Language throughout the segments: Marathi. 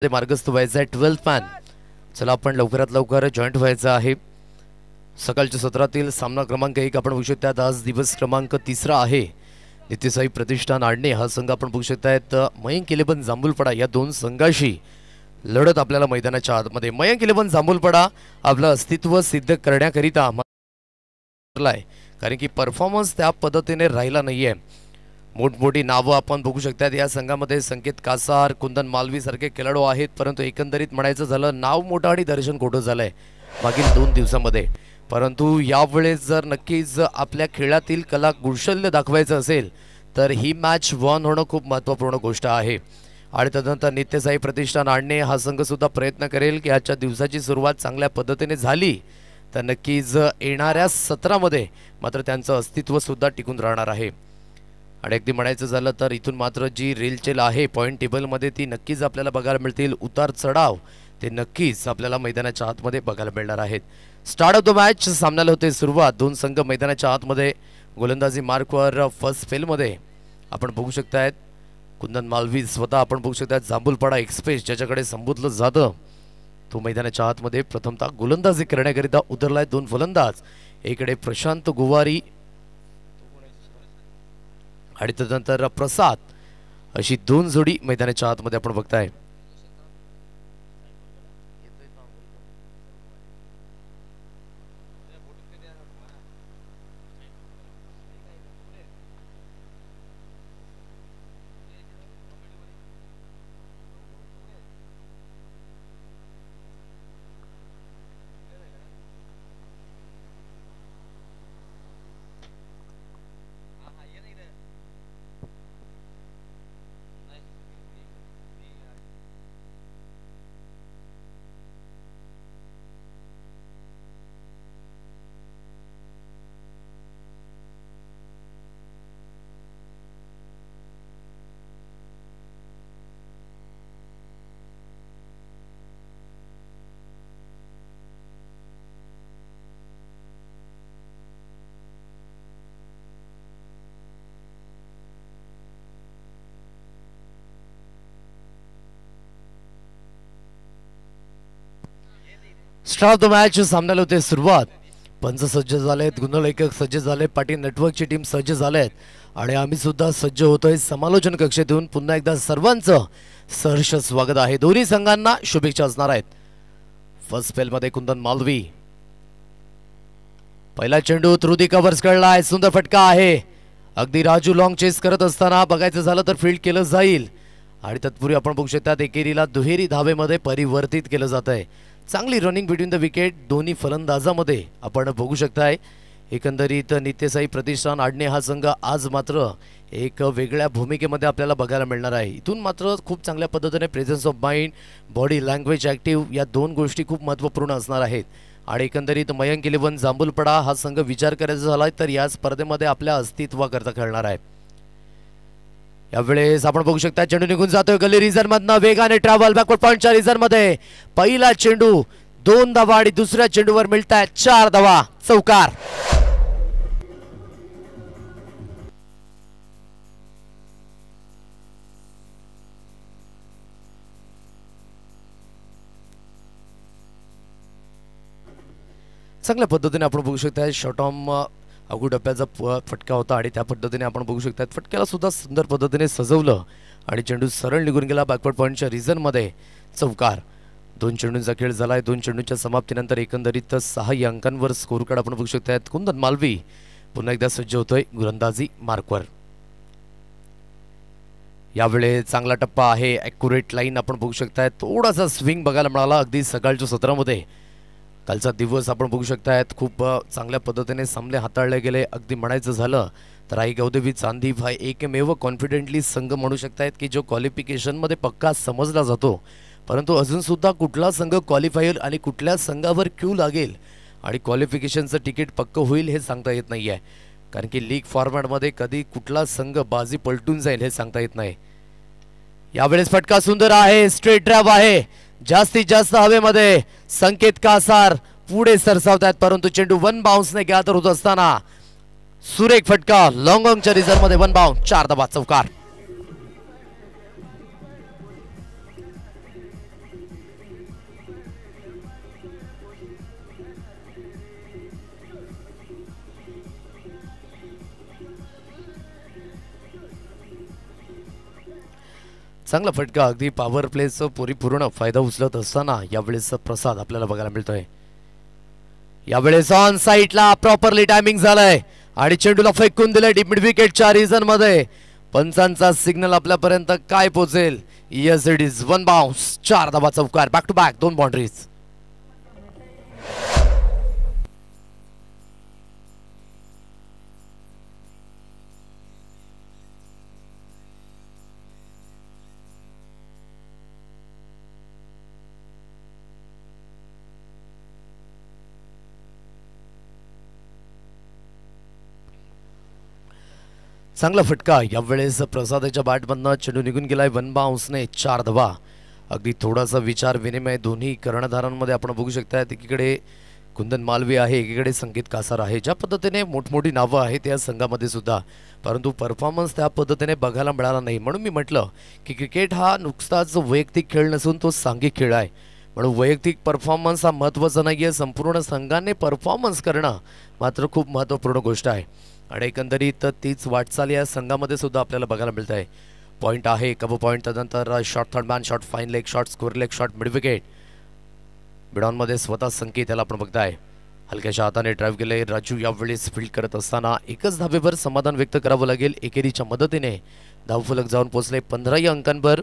मार्गस्थ व्हायचं आहे 12th मॅन. चला आपण लवकरात लवकर जॉईंट व्हायचं आहे. सकाळच्या सत्रातील सामना क्रमांक 1 आपण बघू शकता. आज दिवस क्रमांक 3 आहे. नित्यसाई प्रतिष्ठान आडणे हा संघ आपण बघू शकतायत मयंक 11 जांभूलपडा या दोन संघाशी लढत आपल्याला मैदानाच्या आतमध्ये. मयंक 11 जांभूलपडा आपलं अस्तित्व सिद्ध करण्याकरिता कारण की परफॉर्मन्स त्या पद्धतीने राहिला नाहीये. मोठमोठी नावं आपण बघू शकतात या संघामध्ये. संकेत कासार, कुंदन मालवी सारखे खेळाडू आहेत, परंतु एकंदरीत म्हणायचं झालं नाव मोठं आणि दर्शन खोटं झालंय मागील 2 दिवसांमध्ये. परंतु यावेळेस जर नक्कीच आपल्या खेळातील कला कौशल्य दाखवायचं असेल तर ही मॅच वन होणं खूप महत्त्वपूर्ण गोष्ट आहे. आणि तदनंतर नित्यसाई प्रतिष्ठान आणणे हा संघ सुद्धा प्रयत्न करेल की आजच्या दिवसाची सुरुवात चांगल्या पद्धतीने झाली तर नक्कीच येणाऱ्या सत्रामध्ये मात्र त्यांचं अस्तित्व सुद्धा टिकून राहणार आहे. आणि अगदी म्हणायचं झालं तर इथून मात्र जी रेलचेल आहे पॉईंट टेबलमध्ये ती नक्कीच आपल्याला बघायला मिळतील. उतार चढाव ते नक्कीच आपल्याला मैदानाच्या आतमध्ये बघायला मिळणार आहेत. स्टार्ट ऑफ द मॅच सामन्याला होते सुरुवात. दोन संघ मैदानाच्या आतमध्ये गोलंदाजी मार्कवर फर्स्ट फेलमध्ये आपण बघू शकतायत कुंदन मालवी स्वतः आपण बघू शकतायत. जांभूलपाडा एक्सप्रेस ज्याच्याकडे संबोधलं जातं तो मैदानाच्या आतमध्ये प्रथमतः गोलंदाजी करण्याकरिता उतरलाय. 2 फलंदाज, एकडे प्रशांत गुवारी आणि त्यानंतर प्रसाद अशी 2 जोडी मैदानाच्या आतमध्ये आपण बघताय. स्टार्ट ऑफ द मॅच सामन्याला होते सुरुवात. पंच सज्ज झालेत, गुणलेखक सज्ज झाले, पाटील नेटवर्कची टीम सज्ज झालेत आणि आम्ही सुद्धा सज्ज होतोय. समालोचन कक्षेतून पुन्हा एकदा सर्वांचं सहर्ष स्वागत आहे. दोन्ही संघांना शुभेच्छा असणार आहेत. फर्स्ट फेलमध्ये कुंदन मालवी, पहिला चेंडू थ्रू कव्हर्स कळलाय. सुंदर फटका आहे. अगदी राजू लॉंग चेस करत असताना बघायचं झालं तर फील्ड केलं जाईल आणि तत्पूर्वी आपण बघू शकता एकेरीला दुहेरी धावेमध्ये परिवर्तित केलं जात आहे. चांगली रनिंग बिटवीन द विकेट दोन्ही फलंदाजामध्ये आपण बघू शकताय. एकंदरीत नित्यसाई प्रतिष्ठान आडणे हा संघ आज मात्र एक वेगळ्या भूमिकेमध्ये आपल्याला बघायला मिळणार आहे. इथून मात्र खूप चांगल्या पद्धतीने presence of mind, body language active या 2 गोष्टी खूप महत्त्वपूर्ण असणार आहेत. आणि एकंदरीत मयंक 11 जांभूलपडा हा संघ विचार करायचा झाला तर या स्पर्धेमध्ये आपल्या अस्तित्वाकरता खेळणार आहे. यावेळेस आपण बघू शकता चेंडू निघून जातोय गल्ली रिझन मधनं. वेगाने ट्रॅव्हल बॅकवर्ड पॉइंटच्या रिझन मध्ये पहिला चेंडू 2 धावा आणि दुसऱ्या चेंडूवर मिळताय 4 धावा. चौकार. चांगल्या पद्धतीने आपण बघू शकता शॉर्ट ऑर्म अगू डब्याचा फटका होता आणि त्या पद्धतीने आपण बघू शकता फटक्याला सुद्धा सुंदर पद्धतीने सजवलं आणि चेंडू सरळ निघून गेला बॅकवर्ड पॉइंटच्या रिझनमध्ये. चौकार. 2 चेंडूंचा खेळ झालाय. 2 चेंडूंच्या समाप्तीनंतर एकंदरीत 6 अंकांवर स्कोर कार्ड आपण बघू शकतात. कुंदन मालवी पुन्हा एकदा सज्ज होतोय गोलंदाजी मार्कवर. यावेळेस चांगला टप्पा आहे. ॲक्युरेट लाईन आपण बघू शकताय. थोडासा स्विंग बघायला मिळाला अगदी सकाळच्या सत्रामध्ये. कालचा दिवस आपण बघू शकतायत खूप चांगल्या पद्धतीने सामने हाताळले गेले. अगदी म्हणायचं झालं तर आई गौदेवी चांदीप हा एकमेव कॉन्फिडेंटली संघ म्हणू शकतायत की जो क्वालिफिकेशनमध्ये पक्का समजला जातो. परंतु अजून सुद्धा कुठला संघ क्वालिफायर आणि कुठल्या संघावर क्यू लागेल आणि क्वालिफिकेशनचं तिकीट पक्क होईल हे सांगता येत नाही आहे. कारण की लीग फॉर्मॅटमध्ये कधी कुठला संघ बाजी पलटून जाईल हे सांगता येत नाही. यावेळेस फटका सुंदर आहे. स्ट्रेट ड्राइव्ह आहे. जास्तीत जास्त हवेमध्ये संकेत कासार पुढे सरसावतात परंतु चेंडू वन बाउन्सने गॅदर होत असताना सुरेख फटका लॉंग ऑनच्या रिझर्व मध्ये 1 बाउंस 4 धावा चौकार. चांगला फटका, अगदी पॉवर प्लेचा परिपूर्ण फायदा उचलत असताना यावेळेस प्रसाद आपल्याला बघायला मिळतोय. यावेळेस ऑन साईडला प्रॉपरली टायमिंग झालंय आणि चेंडूला फेकून दिलंय डीप मिड विकेटच्या रिझन मध्ये. पंचांचा सिग्नल आपल्यापर्यंत काय पोहोचेल? Yes it is one bounce, 4 धावा चौकार, बॅक टू बॅक 2 बाउंड्रीज. चांगला फटका, यावेळेस प्रसादाच्या बॅटमधनं चेंडू निघून गेलाय 1 बाउन्सने, 4 धावा. अगदी थोडासा विचार विनिमय दोन्ही कर्णधारांमध्ये आपण बघू शकता. एकीकडे कुंदन मालवी आहे, एकीकडे संकेत कासार आहे. ज्या पद्धतीने मोठमोठी नावं आहेत या संघामध्ये सुद्धा, परंतु परफॉर्मन्स त्या पद्धतीने बघायला मिळाला नाही. म्हणून मी म्हटलं की क्रिकेट हा नुसताच वैयक्तिक खेळ नसून तो सांघिक खेळ आहे. म्हणून वैयक्तिक परफॉर्मन्स हा महत्त्वाचा नाही आहे, संपूर्ण संघाने परफॉर्मन्स करणं मात्र खूप महत्त्वपूर्ण गोष्ट आहे. आणि एकंदरीत तीच वाटचाल या संघामध्ये सुद्धा आपल्याला बघायला मिळत आहे. पॉईंट आहे, कबो पॉईंट, त्यानंतर short third man, short fine leg, short square leg, short mid wicket. बिडॉनमध्ये स्वतः संकेत याला आपण बघताय हलक्याच्या हाताने ड्राईव्ह केले. राजू यावेळेस फील्ड करत असताना एकच धाबेवर समाधान व्यक्त करावं लागेल. एकेरीच्या मदतीने धावफलक जाऊन पोहोचले 15 अंकांवर.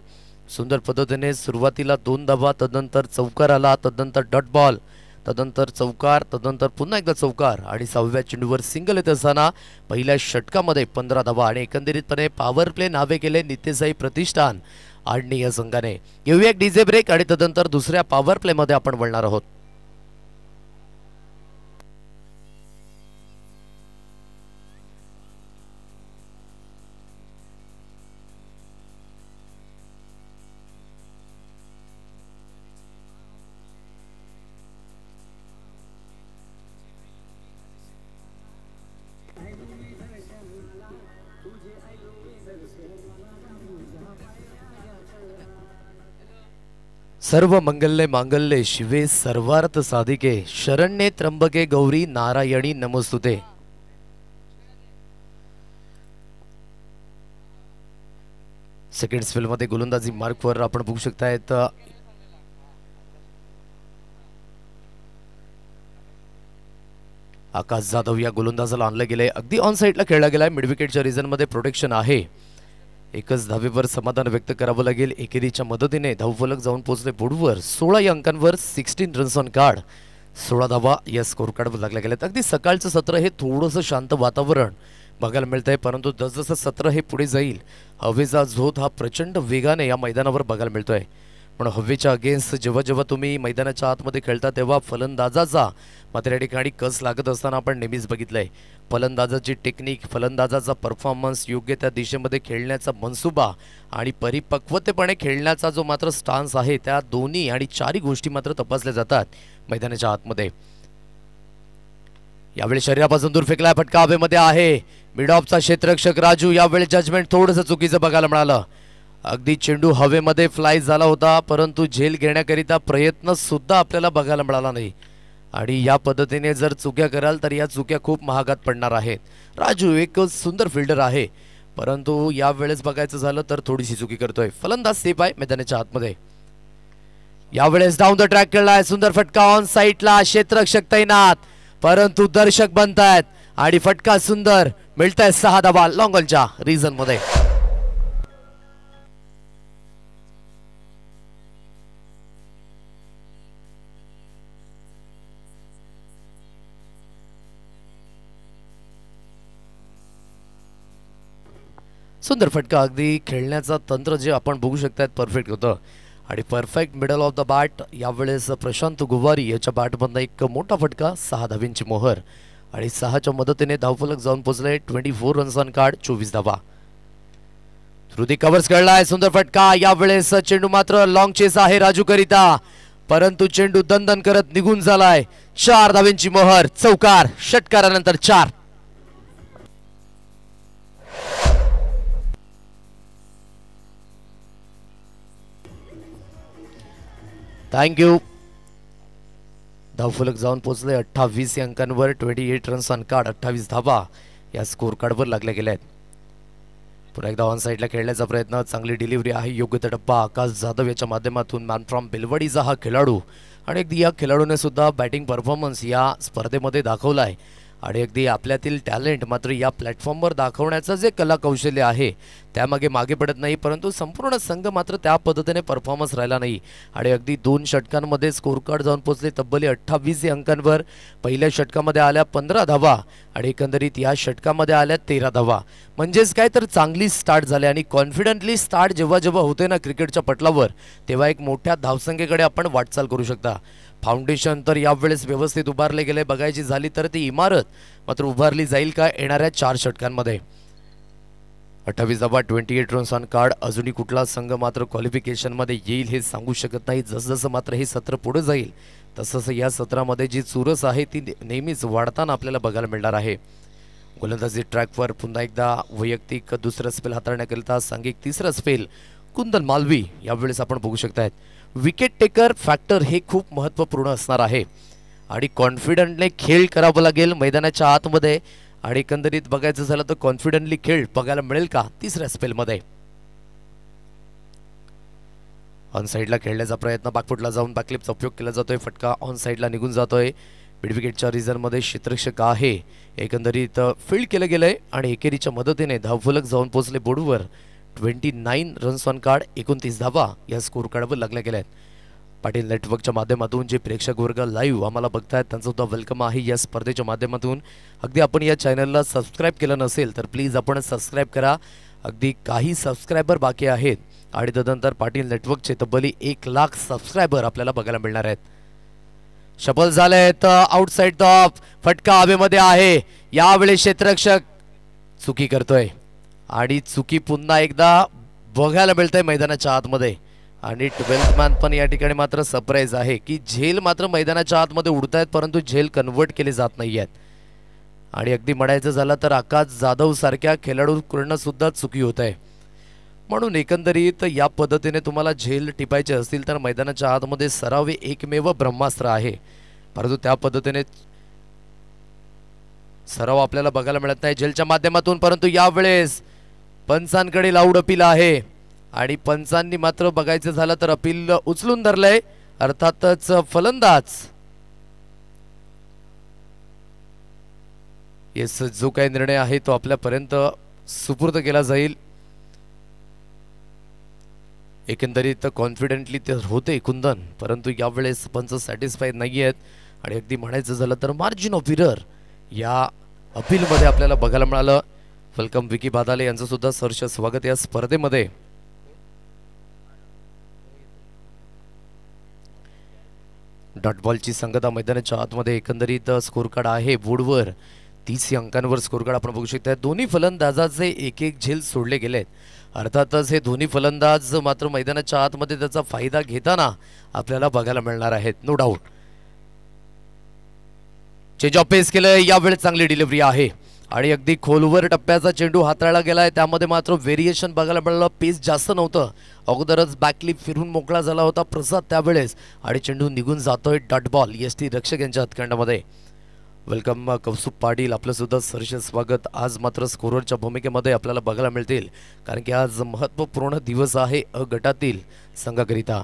सुंदर पद्धतीने सुरुवातीला 2 धावा, तदनंतर चौकार आला, तदनंतर डॉट बॉल, तदनंतर चौकार, तदनंतर पुन्हा एकदा चौकार आणि 6व्या चेंडूवर सिंगल येत असताना पहिल्या षटकामध्ये 15 धावा आणि एकंदरीतपणे पॉवर प्ले नावे केले नित्यसाई प्रतिष्ठान आणि या संघाने. येऊया एक डीजे ब्रेक आणि तदनंतर दुसऱ्या पॉवर प्ले मध्ये आपण वळणार आहोत. सर्व मंगल्ये मांगल्ये शिवे सर्वार्थ साधिके शरण्ये त्र्यंबके गौरी नारायणी नमोस्तुते. सेकंड स्पेल मध्ये गोलंदाजी मार्कवर आपण बघू शकतायत आकाश जाधव या गोलंदाजाला आणलं गेले. अगदी ऑन साईडला खेळला गेलाय. मिड विकेटच्या रिझन मध्ये प्रोटेक्शन आहे. एकच धावेवर समाधान व्यक्त करावं लागेल. एकेरीच्या मदतीने धावफलक जाऊन पोहोचले बोर्डवर 16 अंकांवर, 16 रन्स ऑन कार्ड, 16 धावा या स्कोर कार्डवर लागल्या गेल्यात. अगदी सकाळचं सत्र हे थोडंसं शांत वातावरण बघायला मिळतंय, परंतु जसजसं सत्र हे पुढे जाईल हवेचा झोत हा प्रचंड वेगाने या मैदानावर बघायला मिळतोय. पण हवेच्या अगेन्स्ट जेव्हा जेव्हा तुम्ही मैदानाच्या आतमध्ये खेळता तेव्हा फलंदाजाचा मात्र या ठिकाणी कस लागत असताना आपण नेहमीच बघितलंय. फलंदाजाची टेक्निक, फलंदाजाचा परफॉर्मन्स, योग्य त्या दिशेमध्ये खेळण्याचा मनसुबा आणि परिपक्वतेपणे खेळण्याचा जो मात्र स्टान्स आहे, त्या दोन्ही आणि चारही गोष्टी मात्र तपासल्या जातात मैदानाच्या आतमध्ये. यावेळी शरीरापासून दूर फेकलाय फटका हवेमध्ये आहे. मिड ऑफचा क्षेत्ररक्षक राजू, यावेळी जजमेंट थोडंसं चुकीचं बघायला मिळालं. अगदी चेंडू हवेमध्ये फ्लाय झाला होता, परंतु झेल घेण्याकरिता प्रयत्न सुद्धा आपल्याला बघायला मिळाला नाही. आणि या पद्धतीने जर चुक्या कराल तर या चुक्या खूप महागात पडणार आहेत. राजू एक सुंदर फिल्डर आहे, परंतु यावेळेस बघायचं झालं तर थोडीशी चुकी करतोय. फलंदाज सेफ आहे मैदानाच्या आतमध्ये. यावेळेस डाऊन द ट्रॅक खेळलाय, सुंदर फटका ऑन साईडला, क्षेत्ररक्षक तैनात, परंतु दर्शक बनतायत आणि फटका सुंदर मिळताय 6 धावा लॉंग ऑनच्या रिझन मध्ये. सुंदर फटका, अगदी खेळण्याचा तंत्र जे आपण बघू शकतात परफेक्ट होतं आणि perfect middle of the bat. यावेळेस प्रशांत गुवारी याच्या बॅटमधनं एक मोठा फटका, 6 धावींची मोहर आणि 6च्या मदतीने धावफलक जाऊन पोहोचले 24 रन्स ऑन कार्ड, 24 धावा. हृदय कव्हर्स खेळलाय, सुंदर फटका. यावेळेस चेंडू मात्र लॉंग चेस आहे राजू करिता, परंतु चेंडू दणदण करत निघून झालाय. 4 धावींची मोहर, चौकार, षटकारानंतर 4. थँक्यू. धावफलक जाऊन पोहोचले 28 अंकांवर, 28 रन्स ऑन कार्ड, 28 धावा या स्कोर कार्डवर लागल्या गेल्या आहेत. पुन्हा एकदा ऑन साईडला खेळण्याचा प्रयत्न, चांगली डिलिव्हरी आहे, योग्य तो टप्पा आकाश जाधव याच्या माध्यमातून मॅन फ्रॉम बेलवाडीचा हा खेळाडू आणि अगदी या खेळाडूने सुद्धा बॅटिंग परफॉर्मन्स या स्पर्धेमध्ये दाखवला आहे आणि अगदी आपल्यातील टॅलेंट मात्र या प्लॅटफॉर्मवर दाखवण्याचं जे कला कौशल्य आहे त्यामागे मागे पडत नाही, परंतु संपूर्ण संघ मात्र त्या पद्धतीने परफॉर्मन्स राहिला नाही आणि अगदी 2 षटकांमध्ये स्कोर कार्ड जाऊन पोहोचले तब्बल 28 अंकांवर. पहिल्या षटकामध्ये आल्या 15 धावा आणि एकंदरीत या षटकामध्ये आल्या 13 धावा. म्हणजेच काय तर चांगली स्टार्ट झाली आणि कॉन्फिडंटली स्टार्ट जेव्हा जेव्हा होते ना क्रिकेटच्या पटलावर तेव्हा एक मोठ्या धावसंख्येकडे आपण वाटचाल करू शकता. फाउंडेशन तर यावेळेस व्यवस्थित उभारले गेले. बघायची झाली तर ती इमारत मात्र उभारली जाईल का येणाऱ्या 4 षटकांमध्ये. 28 धावा, 28 रन्स ऑन कार्ड. अजूनही कुठला संघ मात्र क्वालिफिकेशनमध्ये येईल हे सांगू शकत नाही. जसजसं मात्र हे सत्र पुढे जाईल तसंच या सत्रामध्ये जी चुरस आहे ती नेहमीच वाढताना आपल्याला बघायला मिळणार आहे. गोलंदाजी ट्रॅकवर पुन्हा एकदा वैयक्तिक दुसरा स्पेल हाताळण्याकरिता सांघिक तिसरा स्पेल कुंदन मालवी यावेळेस आपण बघू शकतायत. विकेट टेकर फॅक्टर हे खूप महत्त्वपूर्ण असणार आहे आणि कॉन्फिडंटने खेळ करावा लागेल मैदानाच्या आतमध्ये आणि एकंदरीत बघायचं झालं तर कॉन्फिडंटली खेळ बघायला मिळेल का तिसऱ्या स्पेलमध्ये. ऑन साईडला खेळण्याचा प्रयत्न, बॅकफुटला जाऊन बॅकलिपचा उपयोग केला जातोय. फटका ऑन साईडला निघून जातोय. मिड विकेटच्या रिझनमध्ये क्षेत्ररक्षक आहे. एकंदरीत फील्ड केलं गेलंय आणि एकेरीच्या मदतीने धावफलक जाऊन पोहोचले बोर्डवर. 29 रन्स ऑन कार्ड, 29 धावा या स्कोर कार्डवर लागल्या गेल्या आहेत. पाटील नेटवर्कच्या माध्यमातून जे प्रेक्षक वर्ग लाईव्ह आम्हाला बघतायत त्यांचं सुद्धा वेलकम आहे या स्पर्धेच्या माध्यमातून. अगदी आपण या चॅनलला सबस्क्राईब केलं नसेल तर प्लीज आपण सबस्क्राईब करा. अगदी काही सबस्क्रायबर बाकी आहेत आणि तदनंतर पाटील नेटवर्कचे तब्बली 1 लाख सबस्क्रायबर आपल्याला बघायला मिळणार आहेत. शफल झालंय तर आउटसाइड टॉप, फटका हवेमध्ये आहे. यावेळी क्षेत्ररक्षक चुकी करतोय आणि चुकी पुन्हा एकदा बघायला मिळतंय मैदानाच्या आतमध्ये आणि 12th मॅन पण या ठिकाणी मात्र सरप्राईज आहे की झेल मात्र मैदानाच्या आतमध्ये उडतायत परंतु झेल कन्वर्ट केले जात नाही आहेत आणि अगदी म्हणायचं झालं तर आकाश जाधव सारख्या खेळाडूकडून सुद्धा चुकी होत आहे. म्हणून एकंदरीत या पद्धतीने तुम्हाला झेल टिपायचे असतील तर मैदानाच्या आतमध्ये सराव हे एकमेव ब्रह्मास्त्र आहे, परंतु त्या पद्धतीने सराव आपल्याला बघायला मिळत नाही झेलच्या माध्यमातून. परंतु यावेळेस पंचांकडे लाऊड अपील आहे आणि पंचांनी मात्र बघायचं झालं तर अपील उचलून धरलंय. अर्थातच फलंदाज येस जो काही निर्णय आहे तो आपल्यापर्यंत सुपूर्द केला जाईल. एकंदरीत कॉन्फिडेंटली ते होते कुंदन, परंतु यावेळेस पंच सॅटिस्फाईड नाही आहेत आणि अगदी म्हणायचं झालं तर मार्जिन ऑफ एरर या अपीलमध्ये आपल्याला बघायला मिळालं. वेलकम विकी बादाले यांचं सुद्धा सहर्ष स्वागत या स्पर्धेमध्ये. डॉट बॉलची संगता मैदानाच्या आतमध्ये एकंदरीत स्कोर कार्ड आहे बोर्डवर 30 अंकांवर स्कोर कार्ड आपण बघू शकता. दोन्ही फलंदाजाचे एक एक झेल सोडले गेलेत. अर्थातच हे दोन्ही फलंदाज मात्र मैदानाच्या आतमध्ये त्याचा फायदा घेताना आपल्याला बघायला मिळणार आहेत नो डाऊट. चेंज ऑफ पेस केलंय, यावेळी चांगली डिलिव्हरी आहे आणि अगदी खोलवर टप्प्याचा चेंडू हाताळला गेलाय. त्यामध्ये मात्र व्हेरिएशन बघायला मिळालं. पेस जास्त नव्हतं, अगोदरच बॅकलिप फिरून मोकळा झाला होता प्रसाद त्यावेळेस आणि चेंडू निघून जातोय डॉट बॉल एसटी रक्षक यांच्या हातखंडामध्ये. वेलकम कौस्तुभ पाटील, आपलं सुद्धा सहर्ष स्वागत. आज मात्र स्कोररच्या भूमिकेमध्ये आपल्याला बघायला मिळतील कारण की आज महत्त्वपूर्ण दिवस आहे अ गटातील संघाकरिता.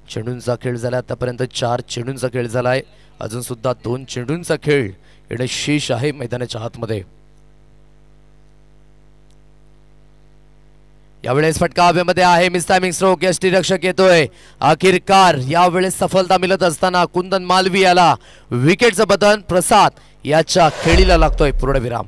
चेंडूंचा खेळ झाला आतापर्यंत 4 चेंडूंचा खेळ झालाय, अजून सुद्धा 2 चेंडूंचा खेळ येणे शेष आहे मैदानाच्या आतमध्ये. यावेळेस फटका हवेमध्ये आहे, मिस टायमिंग स्ट्रोक, एसटी रक्षक येतोय. अखेरकार यावेळेस सफलता मिळत असताना कुंदन मालवी याला विकेटचं बटन प्रसाद याच्या खेळीला लागतोय पूर्णविराम.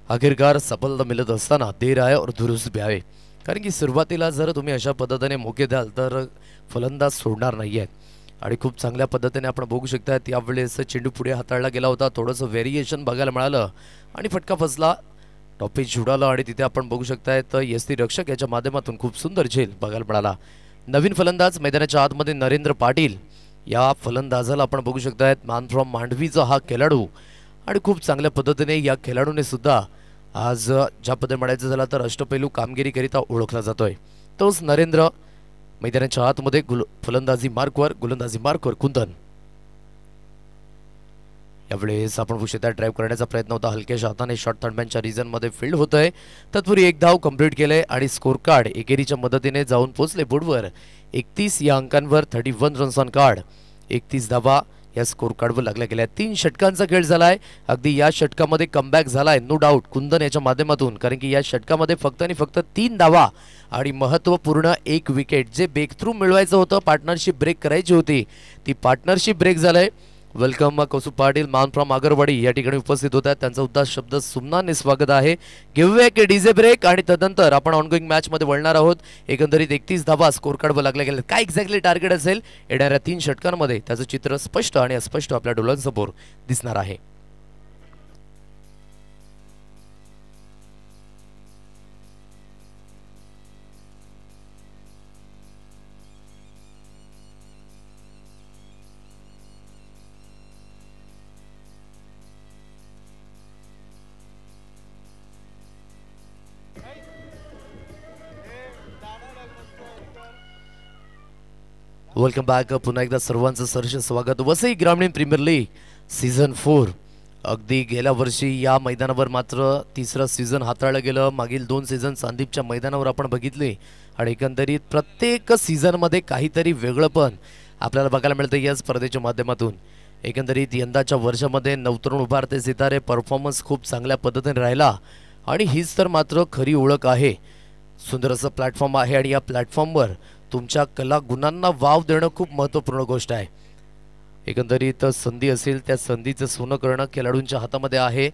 आखिरकार सफलता मिळत असताना देर आहे और दुरुस्त भी आहे, कारण की सुरुवातीला जर तुम्ही अशा पद्धतीने मोके द्याल तर फलंदाज सोडणार नाही आहेत आणि खूप चांगल्या पद्धतीने आपण बघू शकता. यावेळेस चेंडू पुढे हाताळला गेला होता, थोडंसं व्हेरिएशन बघायला मिळालं आणि फटका फसला. टॉपिच उडाला आणि तिथे आपण बघू शकताय तर यस्ती रक्षक याच्या माध्यमातून खूप सुंदर झेल बघायला मिळाला. नवीन फलंदाज मैदानाच्या आतमध्ये नरेंद्र पाटील या फलंदाजाला आपण बघू शकताय. मॅन फ्रॉम मांडवीचा हा खेळाडू आणि खूप चांगल्या पद्धतीने या खेळाडूने सुद्धा आज ज्या पद्धतीने म्हणायचं झालं तर अष्टपैलू कामगिरीकरिता ओळखला जातोय. तोच नरेंद्र मैदानाच्या आतमध्ये फलंदाजी मार्कवर गोलंदाजी मार्कवर कुंदन. यावेळेस आपण बघू शकता ड्राईव्ह करण्याचा प्रयत्न होता हलक्याच्या हाताने शॉर्ट थर्डमॅनच्या रिजनमध्ये फील्ड होत आहे. तत्पूर्वी एक धाव कंप्लीट केले आणि स्कोर कार्ड एकेरीच्या मदतीने जाऊन पोहोचले बोर्डवर. 31 या अंकांवर 31 रन्स ऑन कार्ड. 31 धावा या स्कोर कार्डवर लागल्या गेल्या. 3 षटकांचा खेळ झालाय. अगदी या षटकामध्ये कमबॅक झालाय नो डाऊट कुंदन याच्या माध्यमातून, कारण की या षटकामध्ये फक्त आणि फक्त 3 धावा आणि महत्त्वपूर्ण 1 विकेट. जे ब्रेक थ्रू मिळवायचं होतं, पार्टनरशिप ब्रेक करायची होती, ती पार्टनरशिप ब्रेक झालंय. वेलकम कौसुभ पाटील मान फ्रॉम आगरवाडी या ठिकाणी उपस्थित होत आहेत. त्यांचा उद्दास शब्द सुमनाने स्वागत आहे. गिव्हबॅक डीजे ब्रेक आणि तदनंतर आपण ऑनगोईंग मॅच मध्ये वळणार आहोत. एकंदरीत 31 धावा स्कोर कार्डवर लागल्या गेल्या. काय एक्झॅक्टली टार्गेट असेल येणाऱ्या 3 षटकांमध्ये त्याचं चित्र स्पष्ट आणि अस्पष्ट आपल्या डोळ्यांसमोर दिसणार आहे. Welcome back. पुन्हा एकदा सर्वांचं सहर्ष स्वागत. वसई ग्रामीण प्रीमियर लीग सीझन 4 अगदी गेल्या वर्षी या मैदानावर मात्र तिसरं सीझन हाताळलं गेलं. मागील 2 सीझन संदीपच्या मैदानावर आपण बघितले आणि एकंदरीत प्रत्येक सीझनमध्ये काहीतरी वेगळंपण आपल्याला बघायला मिळतं या स्पर्धेच्या माध्यमातून. एकंदरीत यंदाच्या वर्षामध्ये नवतरुण उभारते सितारे परफॉर्मन्स खूप चांगल्या पद्धतीने राहिला आणि हीच तर मात्र खरी ओळख आहे. सुंदर असं प्लॅटफॉर्म आहे आणि या प्लॅटफॉर्मवर तुमच्या कला गुणांना वाव देणं खूप महत्त्वपूर्ण गोष्ट आहे. एकंदरीत संधी असेल त्या संधीचं सोनं करणं खेळाडूंच्या हातामध्ये आहे.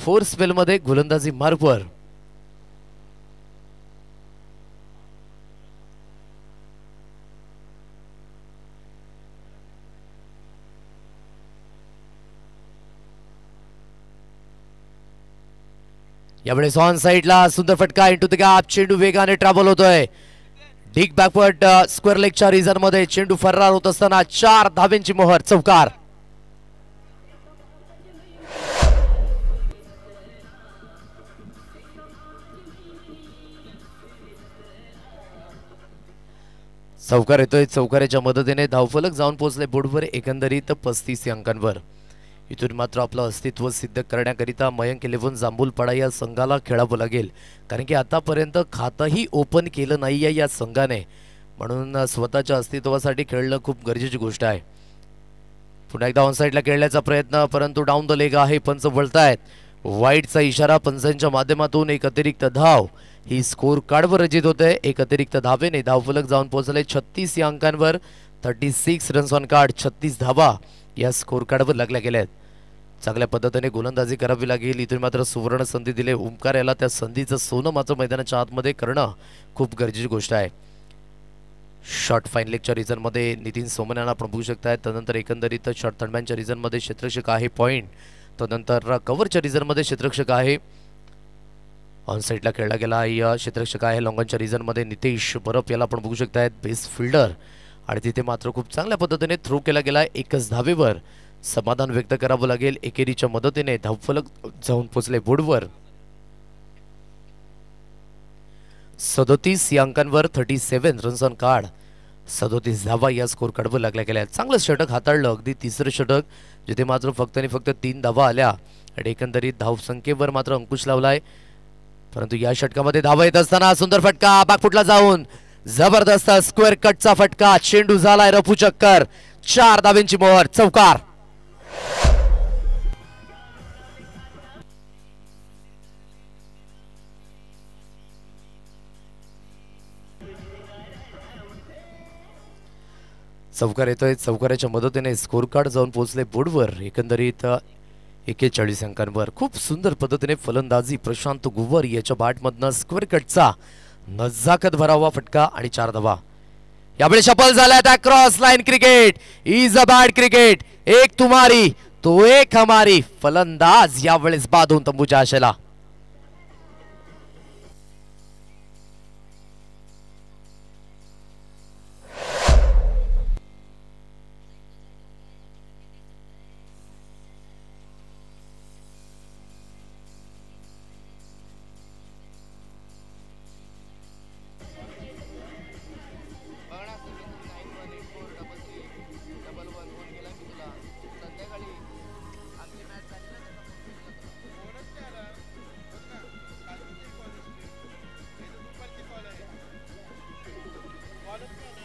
4 स्पेलमध्ये गोलंदाजी मार्कवर यावेळेस ऑन साइडला सुंदर फटका इंटू द गॅप. चेंडू वेगाने ट्रॅव्हल होतोय. डिग बॅकवर्ड स्क्वेअर लेगच्या रिझन मध्ये चेंडू फरार होत असताना 4 धावेंची मोहर. चौकार. चौकार येतोय. चौकाराच्या मदतीने धावफलक जाऊन पोहोचले बोर्डवर एकंदरीत 35 अंकांवर. इथून मात्र आपलं अस्तित्व सिद्ध करण्याकरिता मयंक 11 जांभूलपाडा या संघाला खेळावं लागेल, कारण की आतापर्यंत खातंही ओपन केलं नाही आहे या संघाने. म्हणून स्वतःच्या अस्तित्वासाठी खेळणं खूप गरजेची गोष्ट आहे. पुन्हा एकदा ऑन साइडला खेळण्याचा प्रयत्न, परंतु डाऊन द लेग आहे. पंच वळतायत. वाईटचा इशारा पंचांच्या माध्यमातून एक अतिरिक्त धाव ही स्कोर कार्डवर रचित होते. एक अतिरिक्त धावेने धावफलक जाऊन पोहोचले 36 या अंकांवर. 36 रन्स ऑन कार्ड. 36 धावा या स्कोर कार्डवर लागल्या गेल्यात. चांगल्या पद्धतीने गोलंदाजी करावी लागेल. इथून मात्र सुवर्ण संधी दिले ओमकार याला. त्या संधीचं सोनं मात्र मैदानाच्या आतमध्ये करणं खूप गरजेची गोष्ट आहे. शॉर्ट फाईन लेगच्या रिझनमध्ये नितीन सोमनाला आपण बघू शकताय. तदनंतर एकंदरीत शॉर्ट थर्डमॅनच्या रिझनमध्ये क्षेत्ररक्षक आहे पॉईंट. तदनंतर कव्हरच्या रिझनमध्ये क्षेत्ररक्षक आहे. ऑन साइडला खेळला गेला या क्षेत्ररक्षक आहे. लॉंगनच्या रिझनमध्ये नितेश बरप याला आपण बघू शकताय. बेस्ट फिल्डर आणि तिथे मात्र खूप चांगल्या पद्धतीने थ्रो केला गेला. एकच धावेवर समाधान व्यक्त करावं लागेल. एकेरीच्या मदतीने धावफलक जाऊन पोहोचले बोर्डवर. 37 या अंकांवर 37 रन्स ऑन कार्ड. 37 धावा या स्कोर कार्डवर लागल्या गेल्या. चांगलं षटक हाताळलं. अगदी तिसरं षटक जिथे मात्र फक्त आणि फक्त 3 धावा आल्या आणि एकंदरीत धावसंख्येवर मात्र अंकुश लावलाय. परंतु या षटकामध्ये धावा येत असताना सुंदर फटका बॅकफुटला जाऊन जबरदस्त स्क्वेअर कटचा फटका. चेंडू झालाय रफू चक्कर. 4 धावेंची मोहर. चौकार. चौकार येतोय. चौकाराच्या मदतीने स्कोर कार्ड जाऊन पोहोचले बोर्डवर. एकंदरीत 41 अंकांवर. खूप सुंदर पद्धतीने फलंदाजी प्रशांत गुव्वर याच्या बॅटमधनं स्क्वेअर कटचा नजाकत भरावा फटका आणि 4 धावा. यावेळी शफल झाला त्या cross line cricket is a bad cricket. एक तुम्हारी तो एक हमारी. फलंदाज यावेळेस बाधून तंबूच्या आशेला.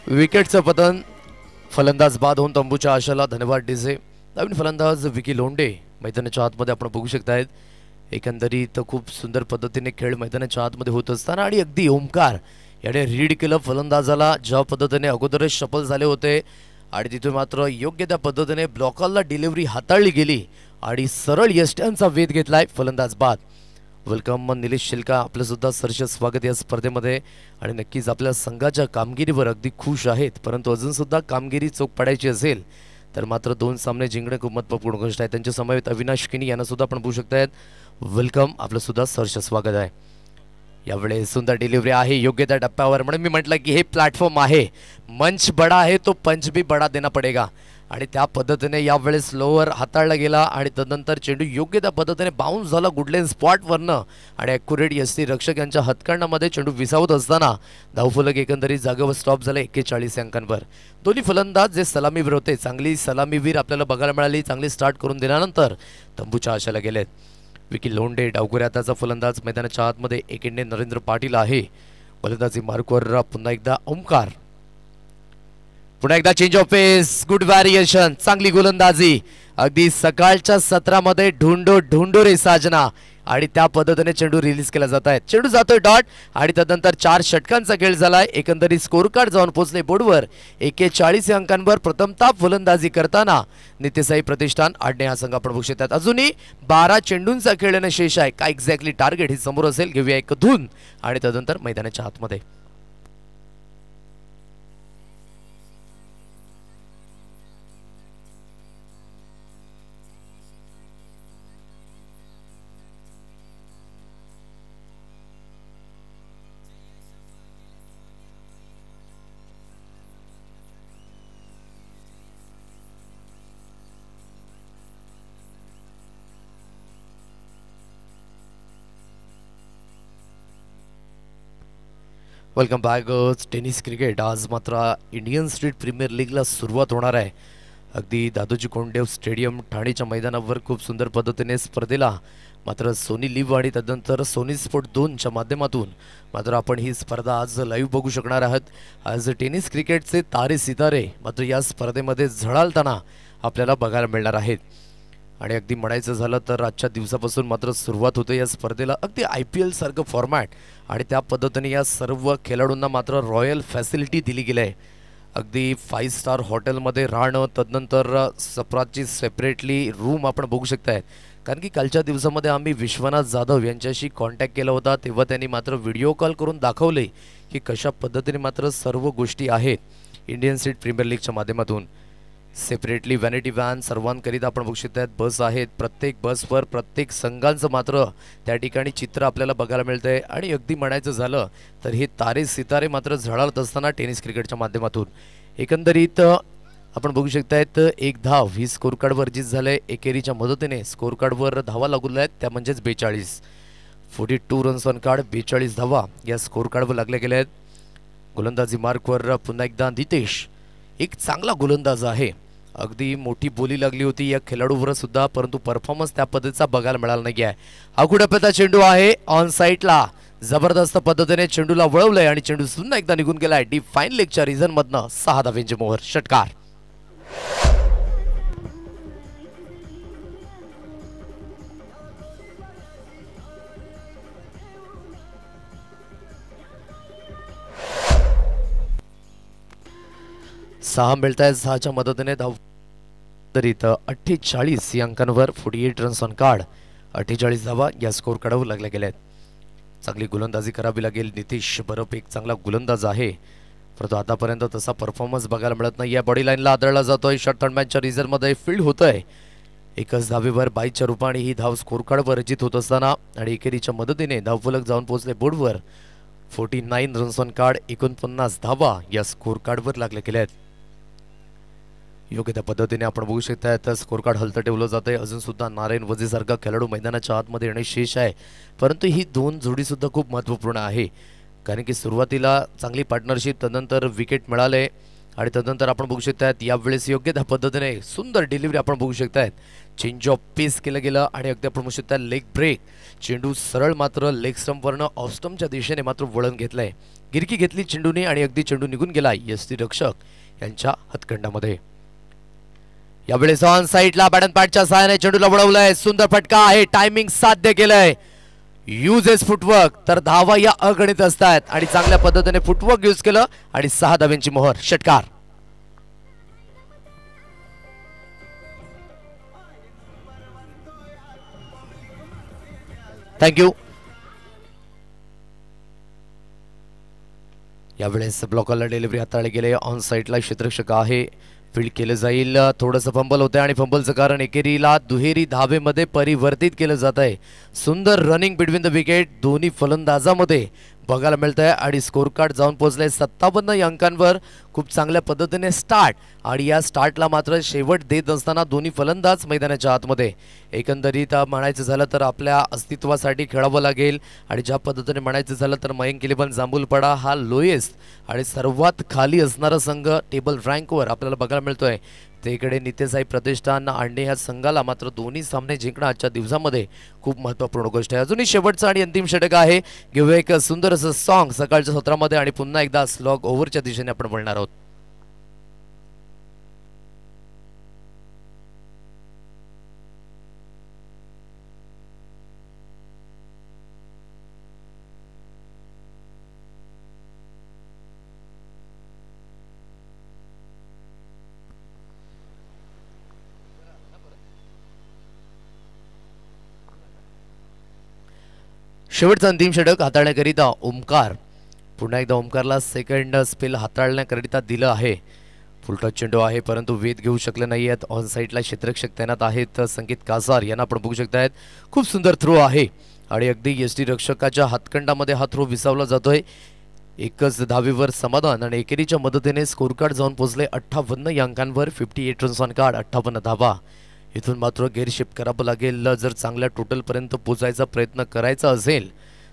विकेटचं पतन, फलंदाज बाद होऊन तंबूच्या आशाला धन्यवाद डीजे. नवीन फलंदाज विकी लोंढे मैदानाच्या आतमध्ये आपण बघू शकतायत. एकंदरीत खूप सुंदर पद्धतीने खेळ मैदानाच्या आतमध्ये होत असताना आणि अगदी ओमकार याने रीड केलं फलंदाजाला, ज्या पद्धतीने अगोदरच शफल झाले होते आणि तिथून मात्र योग्य त्या पद्धतीने ब्लॉकरला डिलिव्हरी हाताळली गेली आणि सरळ यष्ट्यांचा वेध घेतलाय. फलंदाज बाद. वेलकम निलेश शिल्का, आपलं सुद्धा सरस स्वागत या स्पर्धेमध्ये. आणि नक्कीच आपल्या संघाच्या कामगिरीवर अगदी खुश आहेत, परंतु अजून सुद्धा कामगिरी चोख पडायची असेल तर मात्र 2 सामने जिंकणे खूप महत्त्वपूर्ण गोष्ट आहे. त्यांच्या समवेत अविनाश किनी यांना सुद्धा आपण बघू शकतायत. वेलकम, आपलं सुद्धा सरस स्वागत आहे. यावेळी सुंदर डिलिव्हरी आहे योग्य त्या टप्प्यावर. म्हणून मी म्हटलं की हे प्लॅटफॉर्म आहे, मंच बडा आहे तो पंच भी बडा देना पडेगा. आणि त्या पद्धतीने यावेळेस स्लोअर हाताळला गेला आणि तदनंतर चेंडू योग्य त्या पद्धतीने बाउन्स झाला गुडलेन स्पॉटवरनं आणि ॲक्युरेट यष्टी रक्षक यांच्या हातकंडामध्ये चेंडू विसावत असताना धावफलक एकंदरीत जागेवर स्टॉप झाले 41 अंकांवर. दोन्ही फलंदाज जे सलामीवीर होते, चांगली सलामीवीर आपल्याला बघायला मिळाली. चांगली स्टार्ट करून दिल्यानंतर तंबूच्या आशाला गेलेत. विकी लोंढे डावखुऱ्या हाताचा फलंदाज मैदानाच्या आतमध्ये. एक इंडियन नरेंद्र पाटील आहे फलंदाजी मार्कवर. पुन्हा एकदा ओमकार, पुन्हा एकदा change of pace, good variation, चांगली गोलंदाजी. अगदी सकाळच्या सत्रामध्ये ढूंढो रे साजना आणि त्या पद्धतीने चेंडू रिलीज केला जात आहे. चेंडू जातोय डॉट आणि त्यानंतर 4 षटकांचा खेळ झालाय. एकंदरीत स्कोर कार्ड जाऊन पोहोचले बोर्डवर 41 अंकांवर. प्रथमतः फलंदाजी करताना नित्यसाई प्रतिष्ठान आडणे हा संघ आपण बघू शकतात. अजूनही 12 चेंडूंचा खेळ येणं शेष आहे. काय एक्झॅक्टली टार्गेट हे समोर असेल, घेऊया एक धून आणि त्यानंतर मैदानाच्या आतमध्ये. Welcome back. टेनिस क्रिकेट आज मात्र इंडियन स्ट्रीट प्रीमियर लीगला सुरुवात होणार आहे. अगदी दादोजी कोंडदेव स्टेडियम ठाणेच्या मैदानावर खूप सुंदर पद्धतीने स्पर्धेला मात्र सोनी लिव्ह आणि त्यानंतर सोनी स्पोर्ट 2च्या माध्यमातून मात्र आपण ही स्पर्धा आज लाईव्ह बघू शकणार आहात. आज टेनिस क्रिकेटचे तारे सितारे मात्र या स्पर्धेमध्ये झळाळताना आपल्याला बघायला मिळणार आहेत. आणि अगदी म्हणायचं झालं तर आजच्या दिवसापासून मात्र सुरुवात होते या स्पर्धेला. अगदी IPL सारखं फॉर्मॅट आणि त्या पद्धतीने या सर्व खेळाडूंना मात्र रॉयल फॅसिलिटी दिली गेली आहे. अगदी 5 स्टार हॉटेलमध्ये राहणं, तदनंतर सप्राची सेपरेटली रूम आपण बघू शकताय. कारण की कालच्या दिवसामध्ये आम्ही विश्वनाथ जाधव यांच्याशी कॉन्टॅक्ट केला होता, तेव्हा त्यांनी मात्र व्हिडिओ कॉल करून दाखवले की कशा पद्धतीने मात्र सर्व गोष्टी आहेत इंडियन स्टेट प्रीमियर लीगच्या माध्यमातून. सेपरेटली व्हॅनिटी व्हॅन सर्वांकरिता आपण बघू शकतात. बस आहेत, प्रत्येक बसवर प्रत्येक संघांचं मात्र त्या ठिकाणी चित्र आपल्याला बघायला मिळतंय. आणि अगदी म्हणायचं झालं तर हे तारे सितारे मात्र झळाळत असताना टेनिस क्रिकेटच्या माध्यमातून एकंदरीत आपण बघू शकतायत. 1 धाव ही स्कोर कार्डवर अर्जित झालंय. एकेरीच्या मदतीने स्कोर कार्डवर धावा लागलेल्या आहेत, त्या म्हणजेच 42. 42 रन्स ऑन कार्ड, 42 धावा या स्कोर कार्डवर लागल्या गेल्या आहेत. गोलंदाजी मार्कवर पुन्हा एकदा नितेश, एक चांगला गोलंदाज आहे. अगदी मोठी बोली लागली होती या खेळाडूवर सुद्धा, परंतु परफॉर्मन्स त्या पद्धतीचा बघायला मिळाला नाही आहे. अगुडप्याचा चेंडू आहे ऑन साईडला, जबरदस्त पद्धतीने चेंडूला वळवलंय आणि चेंडू पुन्हा एकदा निघून गेलाय डीप फाईन लेगच्या रिझन मधनं. 6 धावेंची मोहर, षटकार. सहा मिळत आहेत. 6च्या मदतीने धाव तरी 48 या अंकांवर 48 रन्स ऑन कार्ड, 48 धावा या स्कोर कार्डवर लागल्या गेल्या आहेत. चांगली गोलंदाजी करावी लागेल. नितीश बरोबर एक चांगला गोलंदाज आहे, परंतु आतापर्यंत तसा परफॉर्मन्स बघायला मिळत नाही. या बॉडी लाईनला आदळला जातोय. शॉर्ट थर्ड मॅचच्या रिझल्टमध्ये फील्ड होतंय. एकच धावेवर 22च्या रूपाने ही धाव स्कोर कार्डवर अर्जित होत असताना आणि एकेरीच्या मदतीने धावफलक जाऊन पोहोचले बोर्डवर. 49 रन्स ऑन कार्ड, 49 धावा या स्कोर कार्डवर लागल्या गेल्या आहेत. योग्य त्या पद्धतीने आपण बघू शकता तर स्कोर कार्ड हलतं ठेवलं जाते. अजून सुद्धा नारायण वझेसारखा खेळाडू मैदानाच्या आतमध्ये येणे शेष आहे, परंतु ही 2 जोडी सुद्धा खूप महत्त्वपूर्ण आहे. कारण की सुरुवातीला चांगली पार्टनरशिप, त्यानंतर विकेट मिळाले आणि तदनंतर आपण बघू शकतात यावेळेस योग्य त्या पद्धतीने सुंदर डिलिव्हरी आपण बघू शकतात. चेंज ऑफ पेस केलं गेलं आणि अगदी आपण बघू शकता लेग ब्रेक. चेंडू सरळ मात्र लेग स्टंपवरनं ऑफ स्टंपच्या दिशेने मात्र वळण घेतलंय. गिरकी घेतली चेंडूने आणि अगदी चेंडू निघून गेला यष्टीरक्षक यांच्या हातखंडामध्ये. यावेळेस ऑन साईडला बॅटन पॅडच्या सहाय्याने चेंडूला वळवलंय. सुंदर फटका आहे. टायमिंग साध्य केलंय. Uses footwork. तर धावा या अगणित असतात आणि चांगल्या पद्धतीने फुटवर्क यूज केलं आणि 6 धाव्यांची मोहर. षटकार. थँक्यू. यावेळेस ब्लॉकरला डिलिव्हरी हाताळली गेले. ऑन साईडला क्षेत्ररक्षक आहे. फील्ड केलं जाईल. थोडंसं फंबल होतंय आणि फंबलचं कारण एकेरीला दुहेरी धावेमध्ये परिवर्तित केलं जात आहे. सुंदर रनिंग बिटवीन द विकेट दोन्ही फलंदाजामध्ये बघायला मिळतंय आणि स्कोर कार्ड जाऊन पोहोचले 57 अंकांवर. खूप चांगल्या पद्धतीने स्टार्ट आणि या स्टार्टला मात्र शेवट देत असताना दोन्ही फलंदाज मैदानाच्या आतमध्ये. एकंदरीत म्हणायचं झालं तर आपल्या अस्तित्वासाठी खेळावं लागेल आणि ज्या पद्धतीने म्हणायचं झालं तर मयंक इलेव्हन जांभूलपाडा हा लोएस्ट आणि सर्वात खाली असणारा संघ टेबल रँकवर आपल्याला बघायला मिळतोय. त्याकडे नित्यसाई प्रतिष्ठान आणि ह्या संघाला मात्र दोन्ही सामने जिंकणं आजच्या दिवसामध्ये खूप महत्त्वपूर्ण गोष्ट आहे. अजूनही शेवटचं आणि अंतिम षटक आहे. घेऊया एक सुंदर असं सॉन्ग सकाळच्या सत्रामध्ये आणि पुन्हा एकदा स्लॉग ओव्हरच्या दिशेने आपण बोलणार आहोत. शेवटचं अंतिम षटक हाताळण्याकरिता ओमकार. पुन्हा एकदा ओमकारला सेकंड स्पेल हाताळण्याकरिता दिलं आहे. फुलटॉस चेंडू आहे परंतु वेध घेऊ शकले नाही आहेत. ऑन साईडला क्षेत्ररक्षक तैनात आहेत संकेत कासार यांना आपण बघू शकतायत. खूप सुंदर थ्रो आहे आणि अगदी यष्टीरक्षकाच्या हातखंडामध्ये हा थ्रो विसावला जातोय. एकच धावेवर समाधान आणि एकेरीच्या मदतीने स्कोर कार्ड जाऊन पोहोचले 58 या अंकांवर. 58 रन्स ऑन कार्ड, 58 धावा. इथून मात्र गेअरशिफ्ट करावं लागेल. जर चांगल्या टोटलपर्यंत पोहोचायचा प्रयत्न करायचा असेल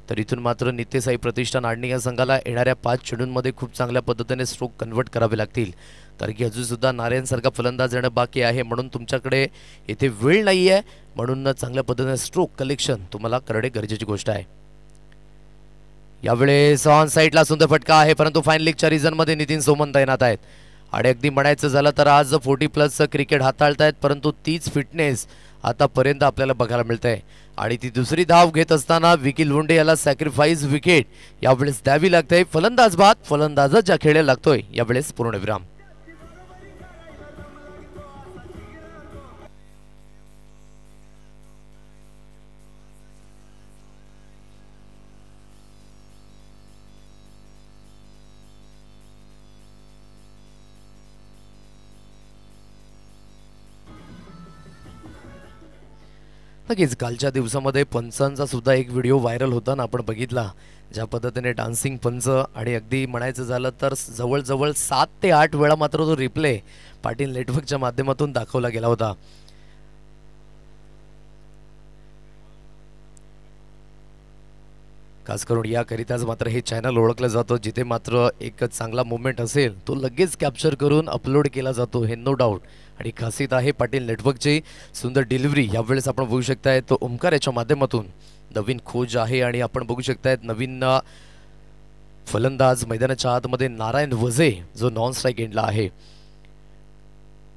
तर इथून मात्र नित्यसाई प्रतिष्ठान आणि या संघाला येणाऱ्या 5 चेंडूंमध्ये खूप चांगल्या पद्धतीने स्ट्रोक कन्वर्ट करावे लागतील. कारण की अजूनसुद्धा नारायणसारखा फलंदाज येणं बाकी आहे म्हणून तुमच्याकडे येथे वेळ नाही आहे. म्हणून चांगल्या पद्धतीने स्ट्रोक कलेक्शन तुम्हाला करणे गरजेची गोष्ट आहे. यावेळेस ऑन साईडला सुंदर फटका आहे परंतु फाईन लीगच्या रिझनमध्ये नितीन सोमन तैनात आहेत आणि अगदी म्हणायचं झालं तर आज 40+ क्रिकेट हाताळतायत परंतु तीच फिटनेस आतापर्यंत आपल्याला बघायला मिळते. आणि ती दुसरी धाव घेत असताना विकी लोंढे याला सॅक्रिफाईस विकेट यावेळेस द्यावी लागते. फलंदाज बाद फलंदाजच ज्या खेळायला लागतोय यावेळेस पूर्णविराम. नक्कीच कालच्या दिवसामध्ये पंचांचा सुद्धा एक व्हिडिओ व्हायरल होता ना आपण बघितला. ज्या पद्धतीने डान्सिंग पंच आणि अगदी म्हणायचं झालं तर जवळजवळ 7 ते 8 वेळा मात्र तो रिप्ले पाटील नेटवर्कच्या माध्यमातून दाखवला गेला होता. खास करून याकरिताच मात्र हे चॅनल ओळखलं जातं जिथे मात्र एक चांगला मुवमेंट असेल तो लगेच कॅप्चर करून अपलोड केला जातो हे नो डाऊट. आणि खासियत आहे पाटील नेटवर्कची. सुंदर डिलिव्हरी यावेळेस आपण बघू शकताय तो ओमकार याच्या माध्यमातून नवीन खोज आहे आणि आपण बघू शकतायत नवीन फलंदाज मैदानाच्या आतमध्ये नारायण वझे जो नॉन स्ट्राईक एंडला आहे.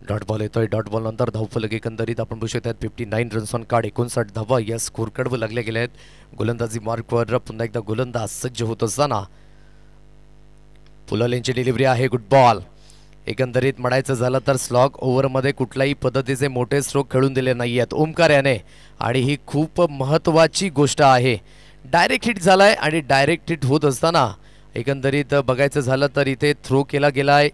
डॉट बॉल येतोय. डॉट बॉल नंतर धावफलक एकंदरीत आपण बघू शकतात 59 रन्स ऑन कार्ड 59 धावा या स्कोर कार्डवर लागल्या गेल्या आहेत. गोलंदाजी मार्कवर पुन्हा एकदा गोलंदाज सज्ज होत असताना पुलाल यांची डिलिव्हरी आहे. Good ball. एकंदरीत म्हणायचं झालं तर स्लॉग ओव्हरमध्ये कुठल्याही पद्धतीचे मोठे स्ट्रोक खेळून दिले नाही आहेत ओमकार याने आणि ही खूप महत्त्वाची गोष्ट आहे. डायरेक्ट हिट झालाय आणि डायरेक्ट हिट होत असताना एकंदरीत बघायचं झालं तर इथे थ्रो केला गेलाय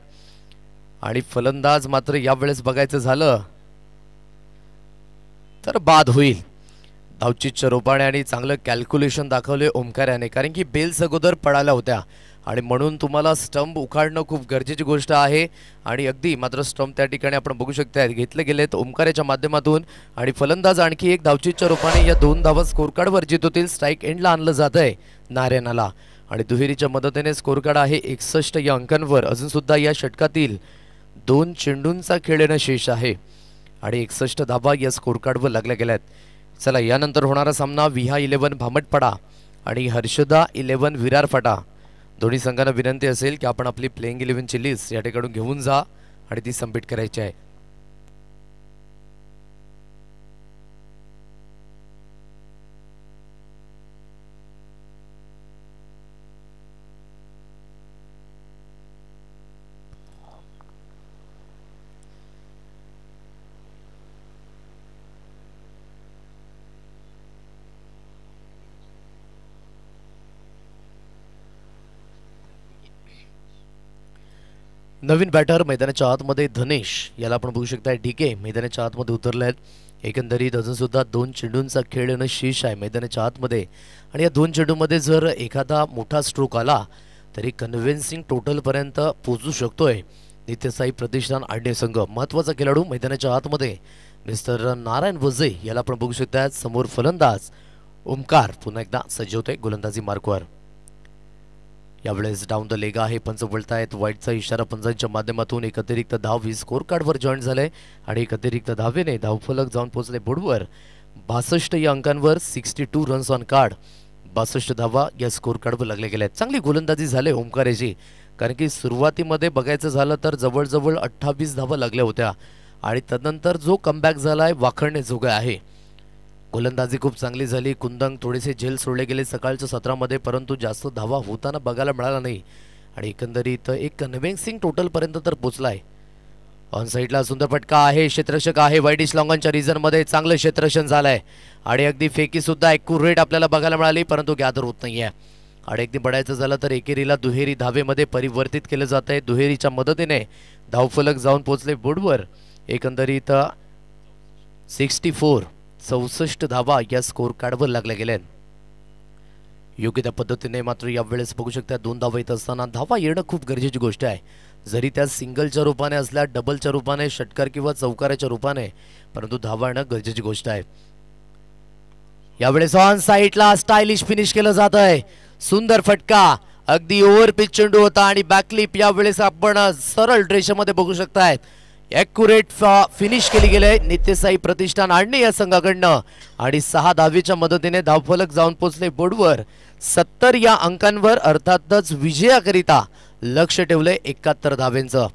आणि फलंदाज मात्र यावेळेस बघायचं झालं तर बाद होईल. धावचीच्या रोपाने आणि चांगलं कॅल्क्युलेशन दाखवले ओमकार याने कारण की बेल्स अगोदर पडाल्या होत्या आणि म्हणून तुम्हाला स्टंप उखाडणं खूप गरजेची गोष्ट आहे. आणि अगदी मात्र स्टंप त्या ठिकाणी आपण बघू शकता घेतले गेलेत ओमकाराच्या माध्यमातून आणि फलंदाज आणखी एक धावचीच्या रूपाने या 2 धावा स्कोर कार्डवर जित होतील. स्ट्राईक एंडला आणलं जात आहे नारायणाला आणि दुहेरीच्या मदतीने स्कोर कार्ड आहे 61 या अंकांवर. अजून सुद्धा या षटकातील 2 चेंडूंचा खेळ येणं शेष आहे आणि 61 धाबा या स्कोर कार्डवर लागल्या गेल्यात. चला यानंतर होणारा सामना विहा 11 भामटपाडा आणि हर्षदा 11 विरार फाटा. दोन्ही संघांना विनंती असेल की आपण आपली प्लेइंग 11ची लिस्ट या ठिकाणी घेऊन जा आणि ती सबमिट करायची आहे. नवीन बॅटर मैदानाच्या आतमध्ये धनेश याला आपण बघू शकता. डीके मैदानाच्या आतमध्ये उतरले आहेत. एकंदरीत अजून सुद्धा 2 चेंडूंचा खेळ येणं शेष आहे मैदानाच्या आतमध्ये आणि या 2 चेंडूंमध्ये जर एखादा मोठा स्ट्रोक आला तरी कन्व्हिन्सिंग टोटलपर्यंत पोहोचू शकतोय नित्यसाई प्रतिष्ठान आडणे संघ. महत्त्वाचा खेळाडू मैदानाच्या आतमध्ये मिस्टर नारायण वजे याला आपण बघू शकता. समोर फलंदाज ओमकार पुन्हा एकदा सज्ज होते गोलंदाजी मार्कवर. यावेळेस डाऊन द लेग आहे. पंच बोलतायत वाईटचा इशारा पंचांच्या माध्यमातून. एक अतिरिक्त धाव ही स्कोर कार्डवर जॉईन झाले आणि एक अतिरिक्त धावेने धावफलक जाऊन पोहोचले बोर्डवर. 62 या अंकांवर 62 रन्स ऑन कार्ड. 62 धावा या स्कोर कार्डवर लागले गेल्या. चांगली गोलंदाजी झाले ओमकार याची, कारण की सुरुवातीमध्ये बघायचं झालं तर जवळजवळ 28 धावा लागल्या होत्या आणि तदनंतर जो कमबॅक झालाय वाखणण्याजोगा आहे. गोलंदाजी खूप चांगली झाली. कुंदन थोडेसे झेल सोडले गेले सकाळच्या सत्रामध्ये, परंतु जास्त धावा होताना बघायला मिळाला नाही आणि एकंदरीत एक कन्व्हिन्सिंग टोटलपर्यंत तर पोचलाय. ऑन साईडला सुंदर फटका आहे. क्षेत्ररक्षक आहे वाईडिश लॉंगनच्या रिझनमध्ये. चांगलं क्षेत्ररक्षण झालंय आणि अगदी फेकी सुद्धा ॲक्युरेट आपल्याला बघायला मिळाली, परंतु गॅदर होत नाहीये. आणि अगदी बढायचं झालं तर एकेरीला दुहेरी धावेमध्ये परिवर्तित केलं जात आहे. दुहेरीच्या मदतीने धावफलक जाऊन पोहोचले बोर्डवर. एकंदरीत 64 धावा या स्कोर कार्डवर लागल्या गेल्या. योग्य त्या पद्धतीने मात्र यावेळेस बघू शकता 2 धावा येत असताना धावा येणं खूप गरजेची गोष्ट आहे. जरी त्या सिंगलच्या रूपाने असल्या, डबलच्या रूपाने, षटकार किंवा चौकाराच्या रूपाने, परंतु धावा येणं गरजेची गोष्ट आहे. यावेळेस ऑन साईडला स्टायलिश फिनिश केलं जात आहे. सुंदर फटका, अगदी ओव्हर पिच चेंडू होता आणि बॅकलिप यावेळेस आपण सरळ रेषेमध्ये बघू शकताय. ॲक्युरेट फिनिश केली गेले नित्यसाई प्रतिष्ठान आडणे या संघाकडनं आणि 6 धावेच्या मदतीने धावफलक जाऊन पोहोचले बोर्डवर. 70 या अंकांवर. अर्थातच विजयाकरिता लक्ष ठेवले 71 धावेंचं.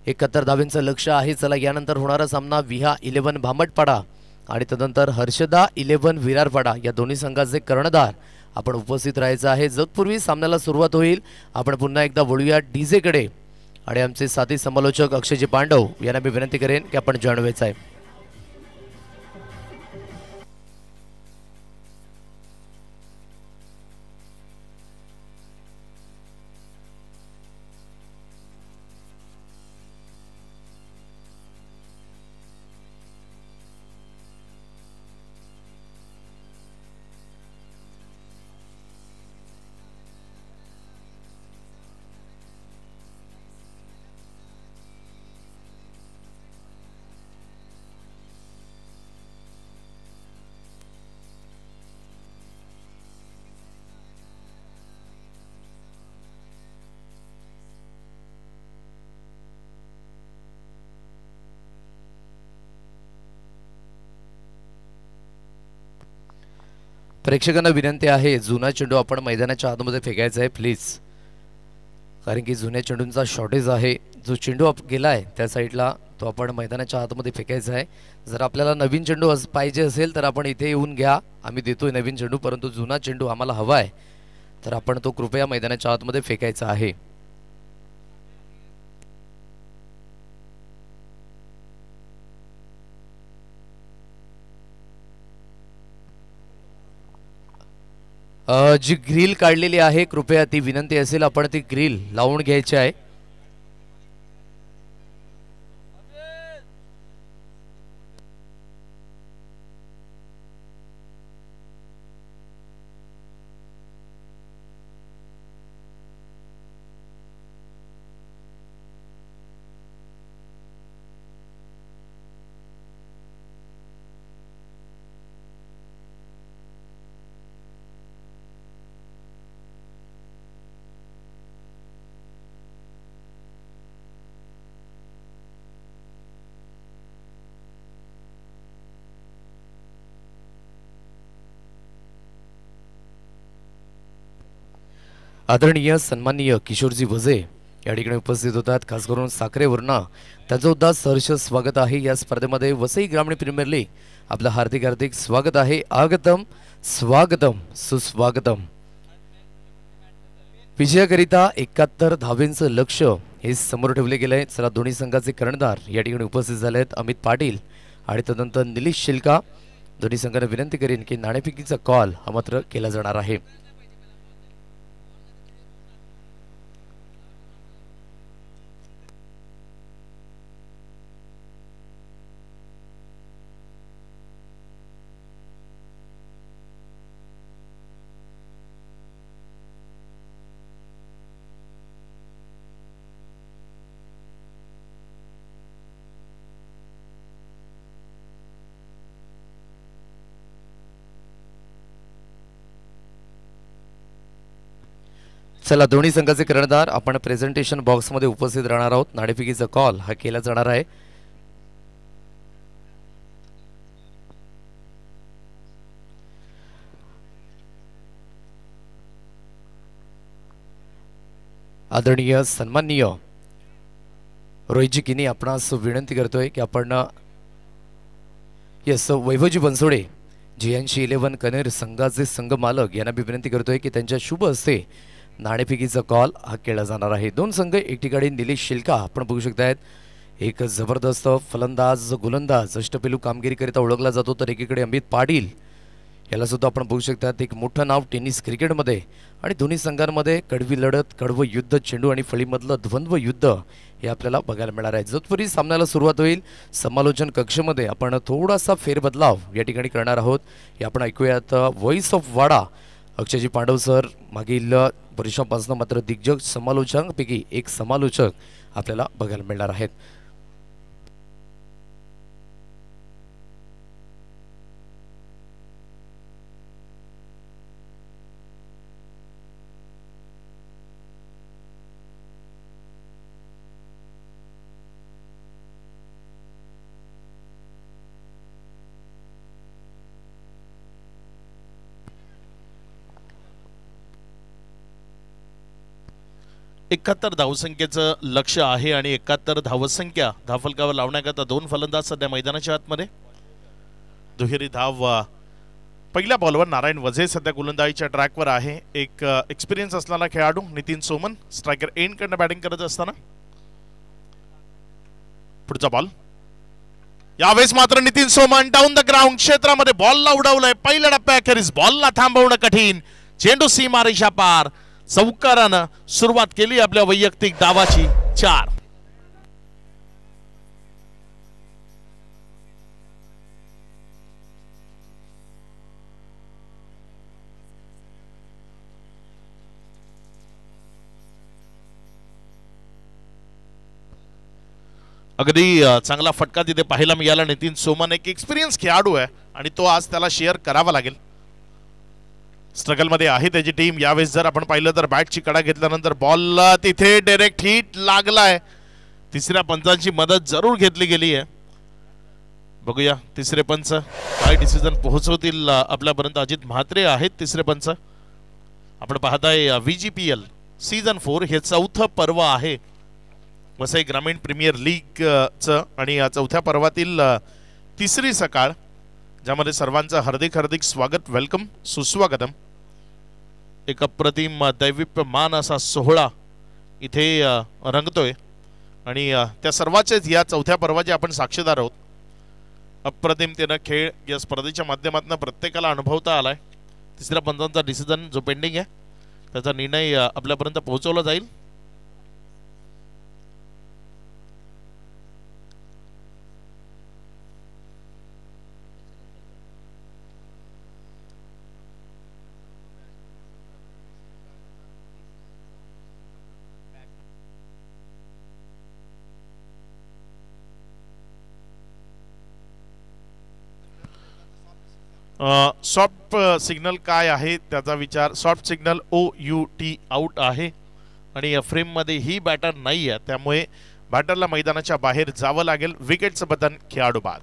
71 धावेंचं लक्ष आहे. चला यानंतर होणारा सामना विहा 11 भामटपाडा आणि तदनंतर हर्षदा 11 विरारपाडा या दोन्ही संघाचे कर्णधार आपण उपस्थित राहायचं आहे. जतपूर्वी सामन्याला सुरुवात होईल आपण पुन्हा एकदा वळूया डीजेकडे आणि आमचे साथी समालोचक अक्षयजी पांडव यांना मी विनंती करेन की आपण जॉईन व्हायचं आहे. प्रेक्षकांना विनंती आहे जुना चेंडू आपण मैदानाच्या आतमध्ये फेकायचा आहे प्लीज, कारण की जुन्या चेंडूंचा शॉर्टेज आहे. जो चेंडू गेलाय त्या साईडला तो आपण मैदानाच्या आतमध्ये फेकायचा आहे. जर आपल्याला नवीन चेंडू पाहिजे असेल तर आपण इथे येऊन घ्या, आम्ही देतोय नवीन चेंडू, परंतु जुना चेंडू आम्हाला हवा आहे तर आपण तो कृपया मैदानाच्या आतमध्ये फेकायचा आहे. जी ग्रिल काढलेली आहे कृपया ती विनंती असेल आपण ती ग्रिल लावून घ्यायची आहे. आदरणीय सन्माननीय किशोरजी भजे या ठिकाणी उपस्थित होतात, खास करून साखरेवरनं त्यांचं सुद्धा सहर्ष स्वागत आहे या स्पर्धेमध्ये. वसई ग्रामीण प्रीमियर लीग आपलं हार्दिक हार्दिक स्वागत आहे. आगतम स्वागतम सुस्वागतम. विजयाकरिता 71 धावेंचं लक्ष्य हे समोर ठेवले गेले. चला दोन्ही संघाचे कर्णधार या ठिकाणी उपस्थित झाले आहेत, अमित पाटील आणि तदनंतर निलेश शिल्का. दोन्ही संघांना विनंती करेन की नाणेफेकीचा कॉल हा मात्र केला जाणार आहे. चला दोन्ही संघाचे कर्णधार आपण प्रेझेंटेशन बॉक्समध्ये उपस्थित राहणार आहोत. नाणेफेकीचा कॉल हा केला जाणार आहे. आदरणीय सन्माननीय रोहितजी किनी आपणास विनंती करतोय की आपण यस वैभवजी बनसोडे JNC11 कनेर संघाचे संघ मालक यांना मी विनंती करतोय की त्यांच्या शुभ हस्ते नाणेफेकीचा कॉल हा केला जाणार आहे. दोन संघ एक ठिकाणी निलेश शिल्का आपण बघू शकतायत, एक जबरदस्त फलंदाज गोलंदाज अष्टपैलू कामगिरीकरिता ओळखला जातो, तर एकीकडे अमित पाटील याला सुद्धा आपण बघू शकतात, एक मोठं नाव टेनिस क्रिकेटमध्ये. आणि दोन्ही संघांमध्ये कडवी लढत, कडवं युद्ध, चेंडू आणि फळीमधलं द्वंद्व युद्ध हे आपल्याला बघायला मिळणार आहे. जतपुरी सामन्याला सुरुवात होईल. समालोचन कक्षामध्ये आपण थोडासा फेरबदलाव या ठिकाणी करणार आहोत. हे आपण ऐकूयात voice of Wada Akshay ji Pandav sir. मागील वर्षापासून मात्र दिग्गज समालोचकांपैकी एक समालोचक आपल्याला बघायला मिळणार आहेत. एकाहत्तर धावसंख्येचं लक्ष्य आहे आणि 71 धावसंख्या धावफलकावर लावण्याकरता दोन फलंदाज सध्या मैदानाच्या आतमध्ये. दुहेरी धाव पहिल्या बॉलवर नारायण वझे सध्या गोलंदाजीच्या ट्रॅकवर आहे. एक एक्सपिरियन्स असलेला खेळाडू नितीन सोमन स्ट्रायकर एंड कडनं बॅटिंग करत असताना. पुढचा बॉल यावेळेस मात्र Nitin Soman down the ground क्षेत्रामध्ये बॉलला उडवलंय. पहिल्या टप्प्याखेरीज बॉलला थांबवणं कठीण. चेंडू सीमारेषा पार. चौकारानं सुरुवात केली आपल्या वैयक्तिक डावाची. 4 अगदी चांगला फटका तिथे पाहायला मिळाला. नितीन सोमन एक एक्सपिरियन्स खेळाडू आहे आणि तो आज त्याला शेअर करावा लागेल. स्ट्रगल मध्ये आहे त्याची टीम. यावेळेस जर आपण पाहिलं तर बॅटची कडा घेतल्यानंतर बॉल तिथे डायरेक्ट हिट लागलाय. तिसऱ्या पंचांची मदत जरूर घेतली गेली आहे. बघूया तिसरे पंच काय डिसिजन पोहोचवतील आपल्यापर्यंत. अजित म्हात्रे आहेत तिसरे पंच. आपण पाहताय VGPL सीझन 4 हे चौथं पर्व आहे वसई ग्रामीण प्रीमियर लीग चं आणि या चौथ्या पर्वातील तिसरी सकाळ, ज्यामध्ये सर्वांचं हार्दिक हार्दिक स्वागत, वेलकम, सुस्वागतम. एक अप्रतिम दैविप्यमान असा सोहळा इथे रंगतोय आणि त्या सर्वांचेच या चौथ्या पर्वाचे आपण साक्षीदार आहोत. अप्रतिमतेनं खेळ या स्पर्धेच्या माध्यमातून प्रत्येकाला अनुभवता आलाय. तिसऱ्या पंचांचा डिसिजन जो पेंडिंग आहे त्याचा निर्णय आपल्यापर्यंत पोहोचवला जाईल. सॉफ्ट सिग्नल काय आहे त्याचा विचार. सॉफ्ट सिग्नल OUT आउट आहे आणि या फ्रेम मध्ये ही बॅटर नाही आहे, त्यामुळे बॅटरला मैदानाच्या बाहेर जावं लागेल. विकेटचं बटन खेळाडू बाद.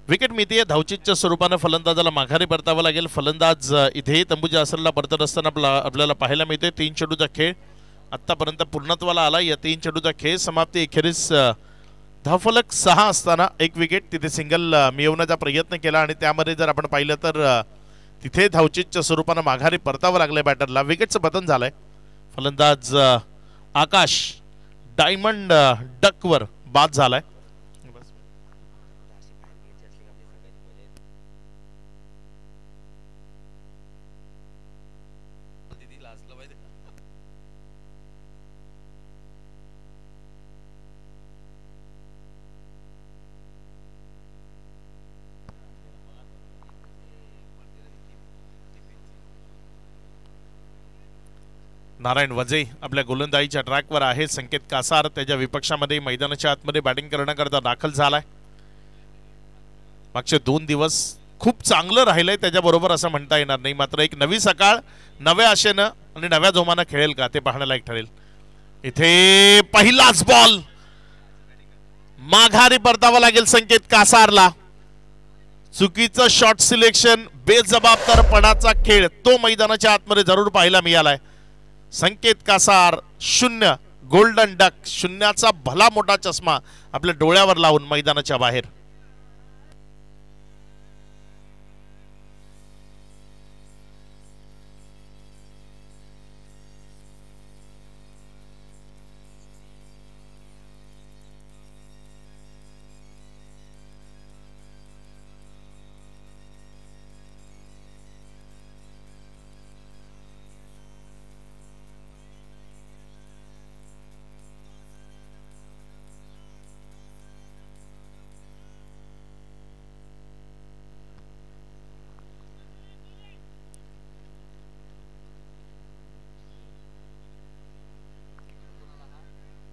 विकेट मिळते धावचीतच्या स्वरूपानं फलंदाजाला माघारी परतावं लागेल. फलंदाज इथे तंबूजा असरला परतत असताना आपल्याला पाहायला मिळते. 3 चेंडूचा खेळ आतापर्यंत पूर्णत्वाला आला. या 3 चेंडूचा खेळ समाप्ती अखेरीस धावफलक 6 असताना एक विकेट तिथे सिंगल मिळवण्याचा प्रयत्न केला आणि त्यामध्ये जर आपण पाहिलं तर तिथे धावचीतच्या स्वरूपानं माघारी परतावं लागलंय बॅटरला. विकेटचं पतन झालंय. फलंदाज आकाश डायमंड डकवर बाद झालाय. नारायण वजे आपल्या गोलंदाजीच्या ट्रॅकवर आहे. संकेत कासार त्याच्या विपक्षामध्ये मैदानाच्या आतमध्ये बॅटिंग करण्याकरता दाखल झालाय. मागचे 2 दिवस खूप चांगलं राहिलंय त्याच्याबरोबर असं म्हणता येणार नाही. मात्र एक नवी सकाळ नव्या आशेनं आणि नव्या जोमानं खेळेल का ते पाहण्यालायक ठरेल. इथे पहिलाच बॉल माघारी परतावा लागेल संकेत कासारला. चुकीचं शॉट सिलेक्शन, बेजबाबदारपणाचा खेळ तो मैदानाच्या आतमध्ये जरूर पाहायला मिळालाय. संकेत कासार 0, गोल्डन डक 0चा भला मोठा चष्मा आपल्या डोळ्यावर लावून मैदानाच्या बाहेर.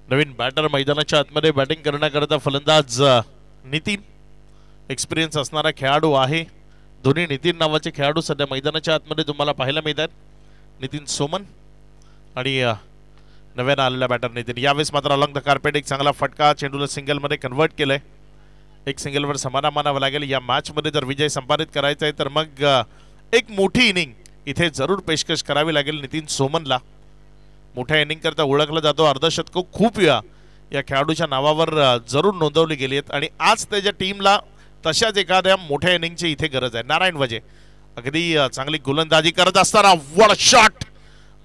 नवीन बॅटर मैदानाच्या आतमध्ये बॅटिंग करण्याकरता फलंदाज नितीन एक्सपिरियन्स असणारा खेळाडू आहे. दोन्ही नितीन नावाचे खेळाडू सध्या मैदानाच्या आतमध्ये तुम्हाला पाहायला मिळतात. नितीन सोमन आणि नव्यानं आलेला बॅटर नितीन. यावेळेस मात्र अलॉंग द कार्पेट एक चांगला फटका चेंडूला सिंगलमध्ये कन्वर्ट केलंय. एक सिंगलवर समाधान मानावं लागेल. या मॅचमध्ये जर विजय संपादित करायचा आहे तर मग एक मोठी इनिंग इथे जरूर पेशकश करावी लागेल नितीन सोमनला. मोठ्या इनिंग करता ओळखला जातो. अर्धशतक खूप वेळा या खेळाडूच्या नावावर जरूर नोंदवली गेली आहेत आणि आज त्याच्या टीमला तशाच एखाद्या मोठ्या इनिंगची इथे गरज आहे. नारायण वजे अगदी चांगली गोलंदाजी करत असताना वन शॉट,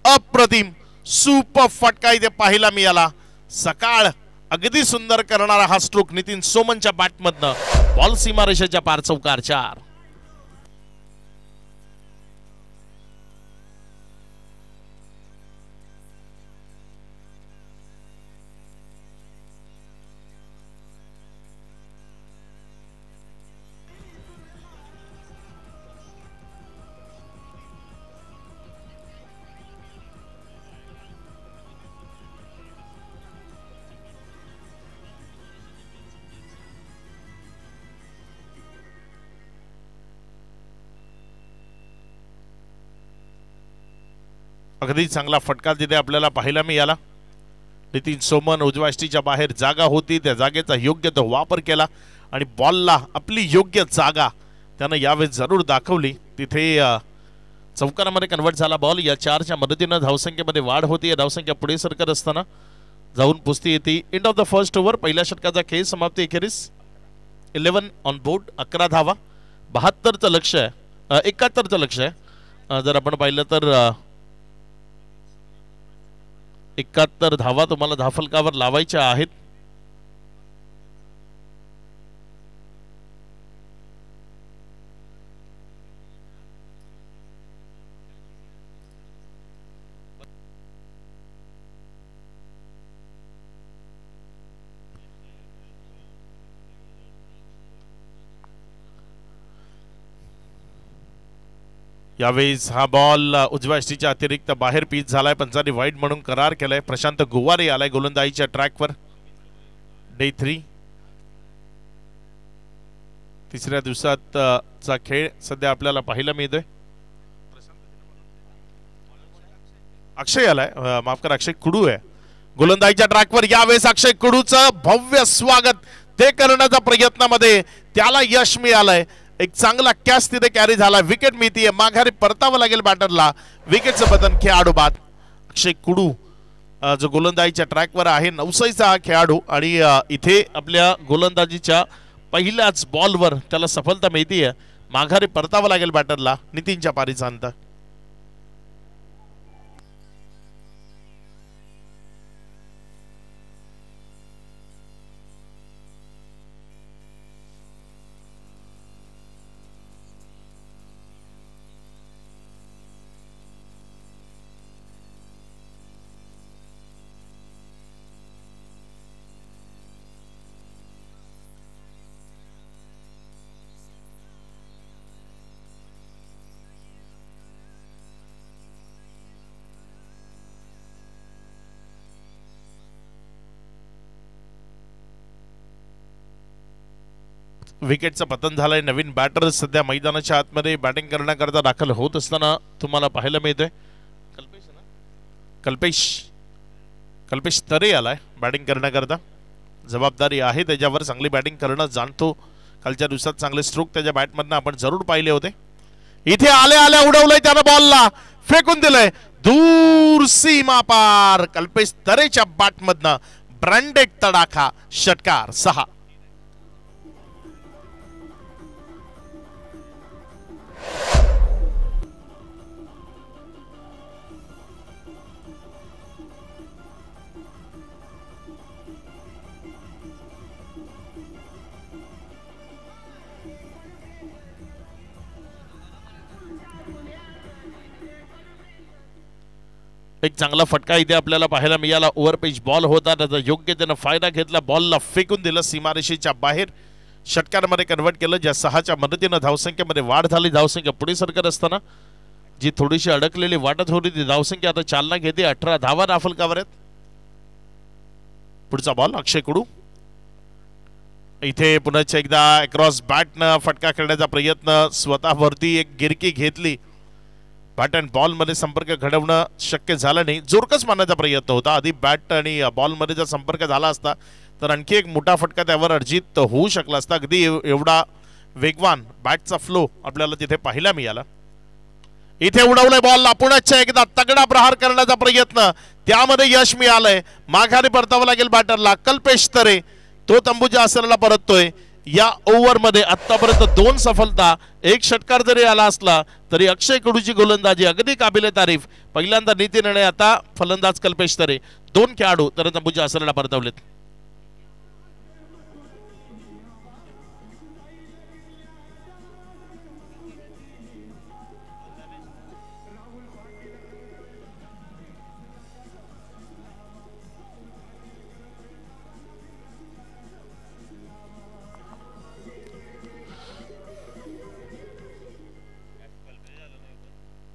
अप्रतिम सुपर फटका इथे पाहायला मिळाला. सकाळ अगदी सुंदर करणारा हा स्ट्रोक नितीन सोमनच्या बॅटमधनं. बॉल सीमारेषेच्या पार चौकार 4. अगदी चांगला फटका तिथे आपल्याला पाहायला मिळाला. नितीन सोमन उजव्या यष्टीच्या बाहेर जागा होती, त्या जागेचा योग्य तो वापर केला आणि बॉलला आपली योग्य जागा त्यानं यावेळेस जरूर दाखवली. तिथे चौकारामध्ये कन्वर्ट झाला बॉल. या 4च्या मदतीनं धावसंख्येमध्ये वाढ होती. धावसंख्या पुढे सरकत असताना जाऊन पुसती येते. End of the first over पहिल्या षटकाचा खेळ समाप्ती अखेरीस 11 ऑन बोर्ड, 11 धावा, 72चं लक्ष आहे, 71चं लक्ष आहे. जर आपण पाहिलं तर 71 धावा तुम्हाला धावफलकावर लावायच्या आहेत. यावेळेस हा बॉल उजव्या यष्टीच्या अतिरिक्त बाहेर पिच झालाय. पंचांनी वाईड म्हणून करार केलाय. प्रशांत गुवारे आलाय गोलंदाजीच्या ट्रॅकवर. डे 3 तिसऱ्या दिवसात चा खेळ सध्या आपल्याला पाहायला मिळतोय. अक्षय आलाय, माफ करा, अक्षय कुडू आहे गोलंदाजीच्या ट्रॅकवर. यावेळेस अक्षय कुडूचं भव्य स्वागत ते करण्याच्या प्रयत्नामध्ये त्याला यश मिळालंय. एक चांगला कॅच तिथे कॅरी झाला. विकेट मिळतीये. माघारी परतावं लागेल बॅटरला. विकेटचं बदन खेळाडू बाद. अक्षय कुडू जो गोलंदाजीच्या ट्रॅकवर आहे, नवसाईचा हा खेळाडू आणि इथे आपल्या गोलंदाजीच्या पहिल्याच बॉलवर त्याला सफलता मिळतीये. माघारी परतावं लागेल बॅटरला. नितीनच्या पारीचा अंत. विकेटचं पतन झालंय. नवीन बॅटर सध्या मैदानाच्या आतमध्ये बॅटिंग करण्याकरता दाखल होत असताना तुम्हाला पाहायला मिळतोय. कल्पेश तरे आलाय बॅटिंग करण्याकरता. जबाबदारी आहे त्याच्यावर. चांगली बॅटिंग करणं जाणतो. कालच्या दिवसात चांगले स्ट्रोक त्याच्या बॅटमधनं आपण जरूर पाहिले होते. इथे आल्या आल्या उडवलंय त्यानं. बॉलला फेकून दिलंय दूर सीमा पार. कल्पेश तरेच्या बॅटमधनं ब्रँडेड तडाखा. षटकार 6. एक चांगला फटका इथे आपल्याला पाहायला मिळाला. ओव्हरपिच बॉल होता. त्याचा योग्य त्यानं फायदा घेतला. बॉलला फेकून दिलं सीमारेषेच्या बाहेर. षटकारामध्ये कन्वर्ट केलं. ज्या 6च्या मदतीनं धावसंख्येमध्ये वाढ झाली. धावसंख्या पुढे सरकत असताना जी थोडीशी अडकलेली वाटत होती ती धावसंख्या आता चालना घेते. 18 धावा राफलकावर आहेत. पुढचा बॉल अक्षय कुडू. इथे पुन्हा एकदा अक्रॉस बॅटनं फटका खेळण्याचा प्रयत्न. स्वतःवरती एक गिरकी घेतली. बॅट अँड बॉल मध्ये संपर्क घडवणं शक्य झालं नाही. जोरकस मारण्याचा प्रयत्न होता. आधी बॅट आणि बॉल मध्ये जर संपर्क झाला असता तर आणखी एक मोठा फटका त्यावर अर्जित होऊ शकला असता. अगदी एवढा वेगवान बॅटचा फ्लो आपल्याला तिथे पाहायला मिळाला. इथे उडवलंय बॉलला. पुन्हा एकदा तगडा प्रहार करण्याचा प्रयत्न. त्यामध्ये यश मिळालंय. माघारी परतावं लागेल बॅटरला. कल्पेश तरे तो तंबूच्या आसनाला परततोय. या ओव्हरमध्ये आतापर्यंत 2 सफलता, 1 षटकार जरी आला असला तरी अक्षय कुडूची गोलंदाजी अगदी काबिले तारीफ. पहिल्यांदा नितीन आणि आता फलंदाज कल्पेश तरे 2 खेळाडू तर तंबूच्या आसनाला परतवलेत.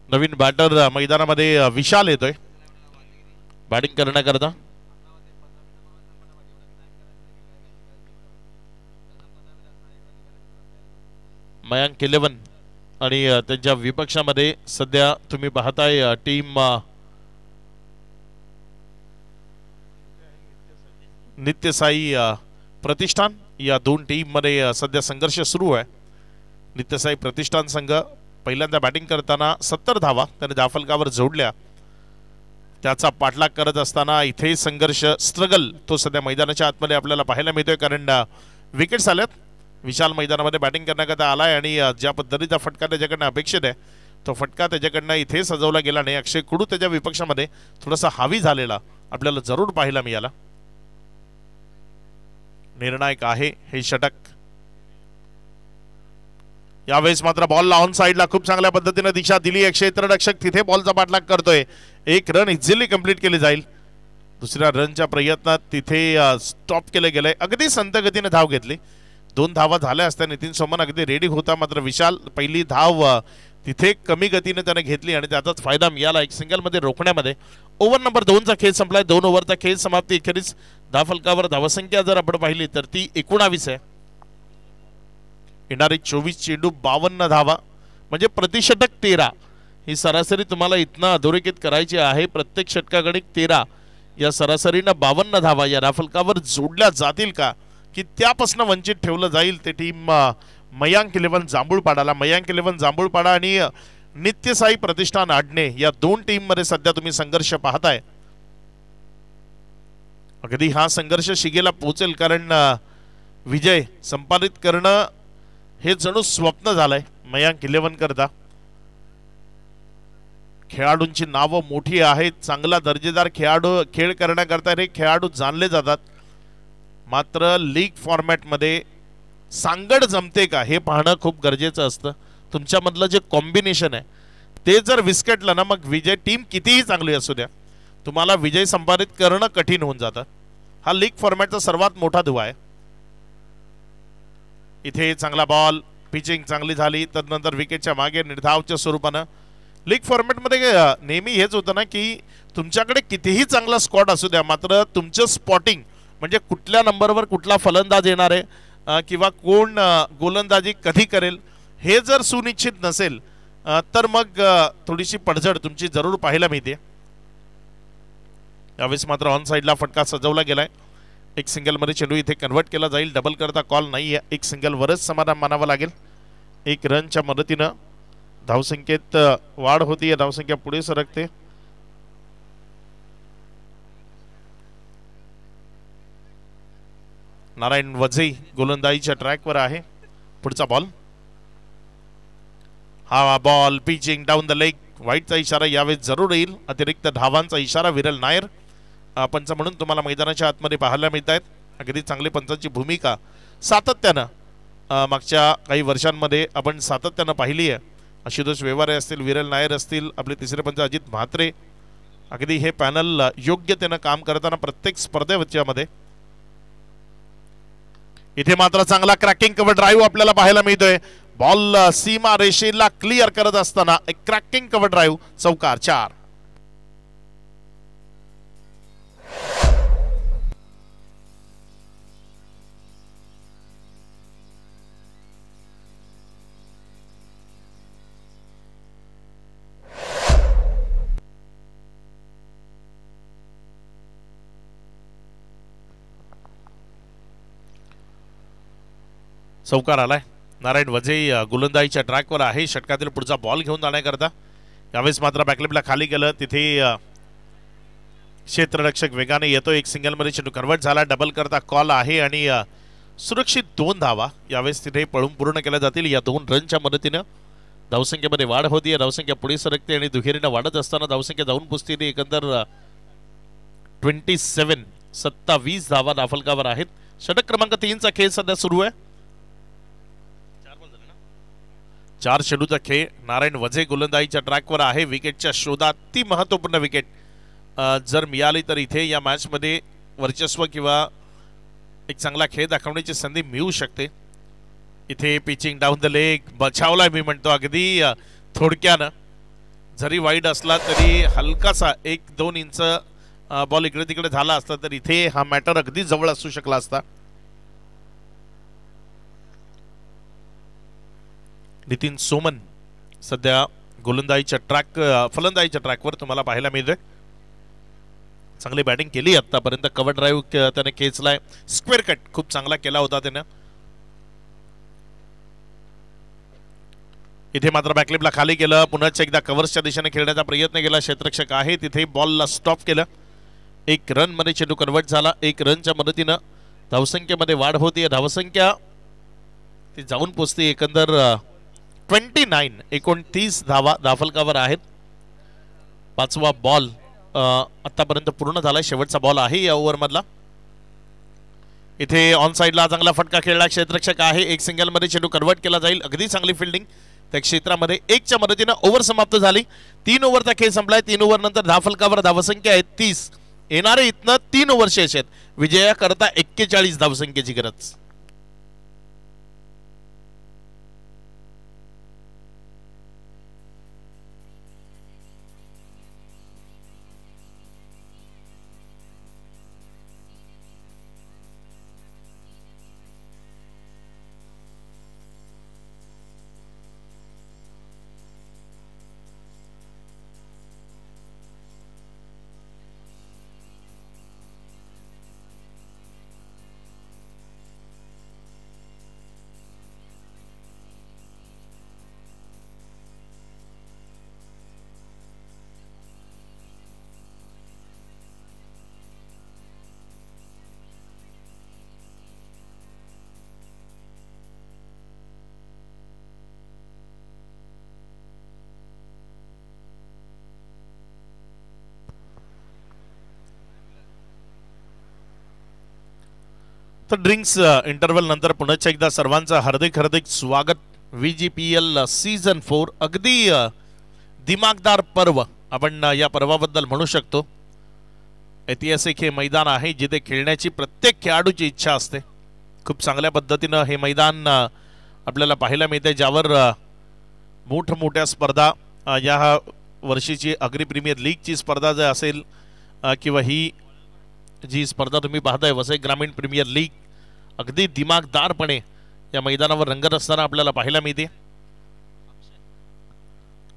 नवीन बॅटर मैदानामध्ये विशाल येतोय बॅटिंग करण्याकरता. मयांक 11 आणि त्यांच्या विपक्षामध्ये सध्या तुम्ही पाहताय टीम नित्यसाई प्रतिष्ठान. या 2 टीम मध्ये सध्या संघर्ष सुरू आहे. नित्यसाई प्रतिष्ठान संघ पहिल्यांदा बॅटिंग करताना 70 धावा त्याने धाफलकावर जोडल्या. त्याचा पाठलाग करत असताना इथे संघर्ष स्ट्रगल तो सध्या मैदानाच्या आतमध्ये आपल्याला पाहायला मिळतोय. कारण विकेट्स आल्यात. विशाल मैदानामध्ये बॅटिंग करण्याकरता आलाय आणि ज्या पद्धतीचा फटका त्याच्याकडनं अपेक्षित आहे तो फटका त्याच्याकडनं इथे सजवला गेला नाही. अक्षय कुडू त्याच्या विपक्षामध्ये थोडासा हावी झालेला आपल्याला जरूर पाहायला मिळाला. निर्णायक आहे हे षटक. यावेळेस मात्र बॉलला ऑन साइडला खूप चांगल्या पद्धतीने दिशा दिली. क्षेत्ररक्षक तिथे बॉलचा पाठलाग करतोय. 1 रन इझिली कंप्लीट केली जाईल. दुसऱ्या रनच्या प्रयत्नात तिथे स्टॉप केले गेले. अगदी संत गतीने धाव घेतली. 2 धावा झाल्या असत्या. नितीन सोमन अगदी रेडी होता. मात्र विशाल पहिली धाव तिथे कमी गतीने त्याने घेतली आणि त्याचाच फायदा मिळाला. एक सिंगल मध्ये रोखण्यामध्ये. ओव्हर नंबर 2चा खेळ संपलाय. 2 ओव्हरचा खेळ समाप्ती. अखेरीस धावफलकावर धावसंख्या जर आपण पाहिली तर ती 19 आहे. येणारे 24 चेंडू 52 धावा म्हणजे प्रतिषटक 13. ही सरासरी तुम्हाला इथनं अधोरेखित करायची आहे. प्रत्येक षटकागणिक 13 या सरासरीनं 52 धावा या धावफलकावर जोडल्या जातील का की त्यापासून वंचित ठेवलं जाईल ते टीम मयांक 11 जांभूळपाडाला. मयांक 11 जांभूळपाडा आणि नित्यसाई प्रतिष्ठान आडणे या दोन टीम मध्ये सध्या तुम्ही संघर्ष पाहताय. अगदी हा संघर्ष शिगेला पोहोचेल, कारण विजय संपादित करणं हे जणू स्वप्न झालंय मयांक 11 करता. खेळाडूंची नावं मोठी आहेत, चांगला दर्जेदार खेळ करण्याकरता हे खेळाडू जाणले जातात. मात्र लीग फॉर्मॅटमध्ये सांगड जमते का हे पाहणं खूप गरजेचं असतं. तुमच्यामधलं जे कॉम्बिनेशन आहे ते जर विस्कटलं ना, मग विजय टीम कितीही चांगली असू द्या तुम्हाला विजय संपादित करणं कठीण होऊन जातं. हा लीग फॉर्मॅटचा सर्वात मोठा दुवा आहे. इथे चांगला बॉल, पिचिंग चांगली झाली, तदनंतर विकेटच्या मागे निर्धावच्या स्वरूपानं. लीग फॉर्मॅटमध्ये नेहमी हेच होतं ना की तुमच्याकडे कितीही चांगला स्क्वॉड असू द्या, मात्र तुमचं स्पॉटिंग म्हणजे कुठल्या नंबरवर कुठला फलंदाज येणार आहे किंवा कोण गोलंदाजी कधी करेल हे जर सुनिश्चित नसेल तर मग थोडीशी पडझड तुमची जरूर पाहायला मिळते. यावेळेस मात्र ऑन साईडला फटका सजवला गेलाय. एक सिंगलमध्ये चेंडू इथे कन्वर्ट केला जाईल. डबल करता कॉल नाही आहे. एक सिंगलवरच समाधान मानावं लागेल. एक रनच्या मदतीनं धावसंख्येत वाढ होती, धावसंख्या पुढे सरकते. नारायण वझई गोलंदाजीच्या ट्रॅकवर आहे. पुढचा बॉल, हा ball pitching down the leg. वाईटचा इशारा यावेळेस जरूर येईल. अतिरिक्त धावांचा इशारा विरल नायर पंच म्हणून तुम्हाला मैदानाच्या आतमध्ये पाहायला मिळत आहेत. अगदी चांगली पंचांची भूमिका सातत्यानं मागच्या काही वर्षांमध्ये आपण सातत्यानं पाहिली आहे. आशुतोष व्यवहारे असतील, विरल नायर असतील, आपले तिसरे पंच अजित म्हात्रे, अगदी हे पॅनल योग्यतेनं काम करताना प्रत्येक स्पर्धेमध्ये. इथे मात्र चांगला क्रॅकिंग कव्हर ड्राईव्ह आपल्याला पाहायला मिळतोय. बॉल सीमा रेषेला क्लिअर करत असताना एक क्रॅकिंग कव्हर ड्राईव्ह, चौकार 4. चौकार आलाय. नारायण वझई गोलंदाजीच्या ट्रॅकवर आहे. षटकातील पुढचा बॉल घेऊन जाण्याकरता. यावेळेस मात्र बॅकलिपला खाली गेलं. तिथे क्षेत्ररक्षक वेगाने येतो. एक सिंगलमध्ये चेंडू कन्वर्ट झाला. डबल करता कॉल आहे आणि सुरक्षित 2 धावा यावेळेस तिथे पळून पूर्ण केल्या जातील. या 2 रनच्या मदतीनं धावसंख्येमध्ये वाढ होती. धावसंख्या पुढे सरकते आणि दुहेरीनं वाढत असताना धावसंख्या जाऊन पुसते. एकंदर 27 धावा दाफलकावर आहेत. षटक क्रमांक 3चा खेळ सध्या सुरू आहे. 4 चेंडूचा खेळ. नारायण वझे गोलंदाजीच्या ट्रॅकवर आहे. विकेटच्या शोधात ती महत्वपूर्ण विकेट जर मिळाली तर इथे या मॅचमध्ये वर्चस्व किंवा एक चांगला खेळ दाखवण्याची संधी मिळू शकते. इथे पिचिंग डाऊन द लेग बचावलाय मी म्हणतो अगदी थोडक्यानं. जरी वाईड असला तरी हलकासा 1-2 इंच बॉल इकडे तिकडे झाला असता तर इथे हा मॅटर अगदी जवळ असू शकला असता. नितीन सोमन सध्या गोलंदाजीच्या फलंदाजीच्या ट्रॅकवर तुम्हाला पाहायला मिळतोय. चांगली बॅटिंग केली आतापर्यंत. कव्हर ड्राईव्ह त्याने खेचलाय. स्क्वेअर कट खूप चांगला केला होता त्यानं. इथे मात्र बॅकलिपला खाली केलं. पुन्हा एकदा कव्हर्सच्या दिशेने खेळण्याचा प्रयत्न केला. क्षेत्ररक्षक आहे तिथे बॉलला स्टॉप केलं. 1 रन मध्ये चेंडू कन्वर्ट झाला. 1 रनच्या मदतीनं धावसंख्येमध्ये वाढ होती. धावसंख्या ती जाऊन पोचते. एकंदर 29 धावा दाफलकावर आहेत. 5वा बॉल आतापर्यंत पूर्ण झाला. शेवटचा बॉल आहे या ओव्हरमधला. इथे ऑन साईडला चांगला फटका खेळला. क्षेत्ररक्षक आहे. 1 सिंगलमध्ये चेंडू कन्वर्ट केला जाईल. अगदी चांगली फिल्डिंग त्या क्षेत्रामध्ये. 1च्या मदतीनं ओव्हर समाप्त झाली. 3 ओव्हरचा खेळ संपलाय. 3 ओव्हर नंतर धावफलकावर धावसंख्या आहे 30. येणारे इथनं 3 ओव्हर शेष आहेत. विजयाकरता 41 धावसंख्येची गरज. तर ड्रिंक्स इंटरव्हल नंतर पुन्हा एकदा सर्वांचं हार्दिक हार्दिक स्वागत VGPL सीझन 4 अगदी दिमागदार पर्व आपण या पर्वाबद्दल म्हणू शकतो। ऐतिहासिक हे मैदान आहे जिथे खेळण्याची प्रत्येक खेळाडूची इच्छा असते। खूप चांगल्या पद्धतीने हे मैदान आपल्याला पाहायला मिळते, ज्यावर मोठमोठ्या स्पर्धा या वर्षीची अग्री प्रीमियर लीगची स्पर्धा जर असेल किंवा ही जी स्पर्धा तुम्ही पाहताय वसई ग्रामीण प्रीमियर लीग अगदी दिमागदारपणे या मैदानावर रंगत असताना आपल्याला पाहायला मिळते।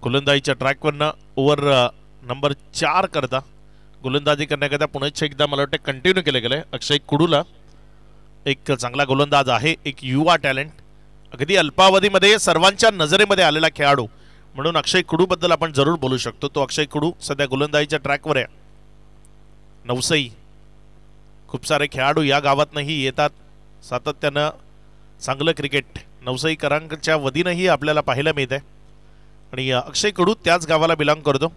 गोलंदाजीच्या ट्रॅकवरनं ओव्हर नंबर 4 करता गोलंदाजी करण्याकरता पुन्हा एकदा मला वाटतं कंटिन्यू केलं गेलंय। अक्षय कुडूला एक चांगला गोलंदाज आहे, एक युवा टॅलेंट, अगदी अल्पावधीमध्ये सर्वांच्या नजरेमध्ये आलेला खेळाडू म्हणून अक्षय कुडू बद्दल आपण जरूर बोलू शकतो। तो अक्षय कुडू सध्या गोलंदाजीच्या ट्रॅकवर आहे। नवसई खूप सारे खेळाडू या गावातनंही येतात, सातत्यानं चांगलं क्रिकेट नवसईकरांच्या वतीनंही आपल्याला पाहायला मिळतंय आणि अक्षय कुडू त्याच गावाला बिलॉंग करतो।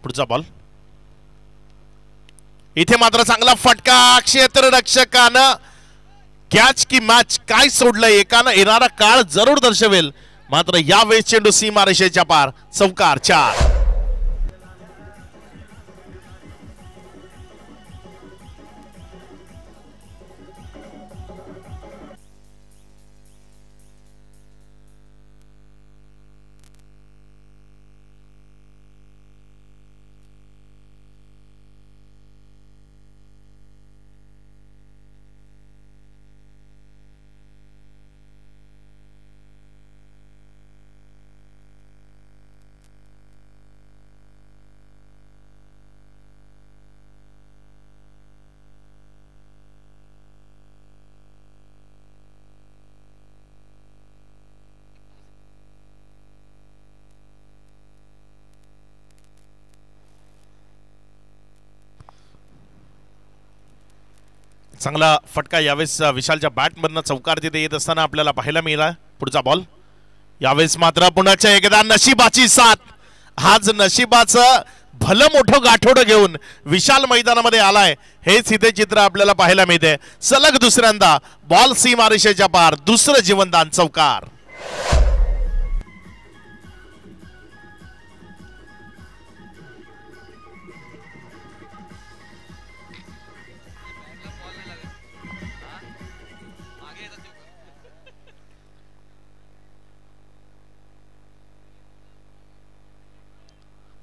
पुढचा बॉल इथे मात्र चांगला फटका, क्षेत्ररक्षकानं कॅच की मॅच काय सोडलंय एकानं येणारा काळ जरूर दर्शवेल, मात्र यावेळेस चेंडू सीमारेषेच्या पार, चौकार 4। चांगला फटका यावेळेस विशालच्या बॅटमधनं चौकार तिथे येत असताना आपल्याला पाहायला मिळाला। पुढचा बॉल यावेळेस मात्र पुन्हा एकदा नशिबाची साथ, आज नशिबाचं भलं मोठं गाठोडं घेऊन विशाल मैदानामध्ये आलाय, हेच इथे चित्र आपल्याला पाहायला मिळते। सलग दुसऱ्यांदा बॉल सीमारेषेच्या पार, दुसरं जीवनदान, चौकार।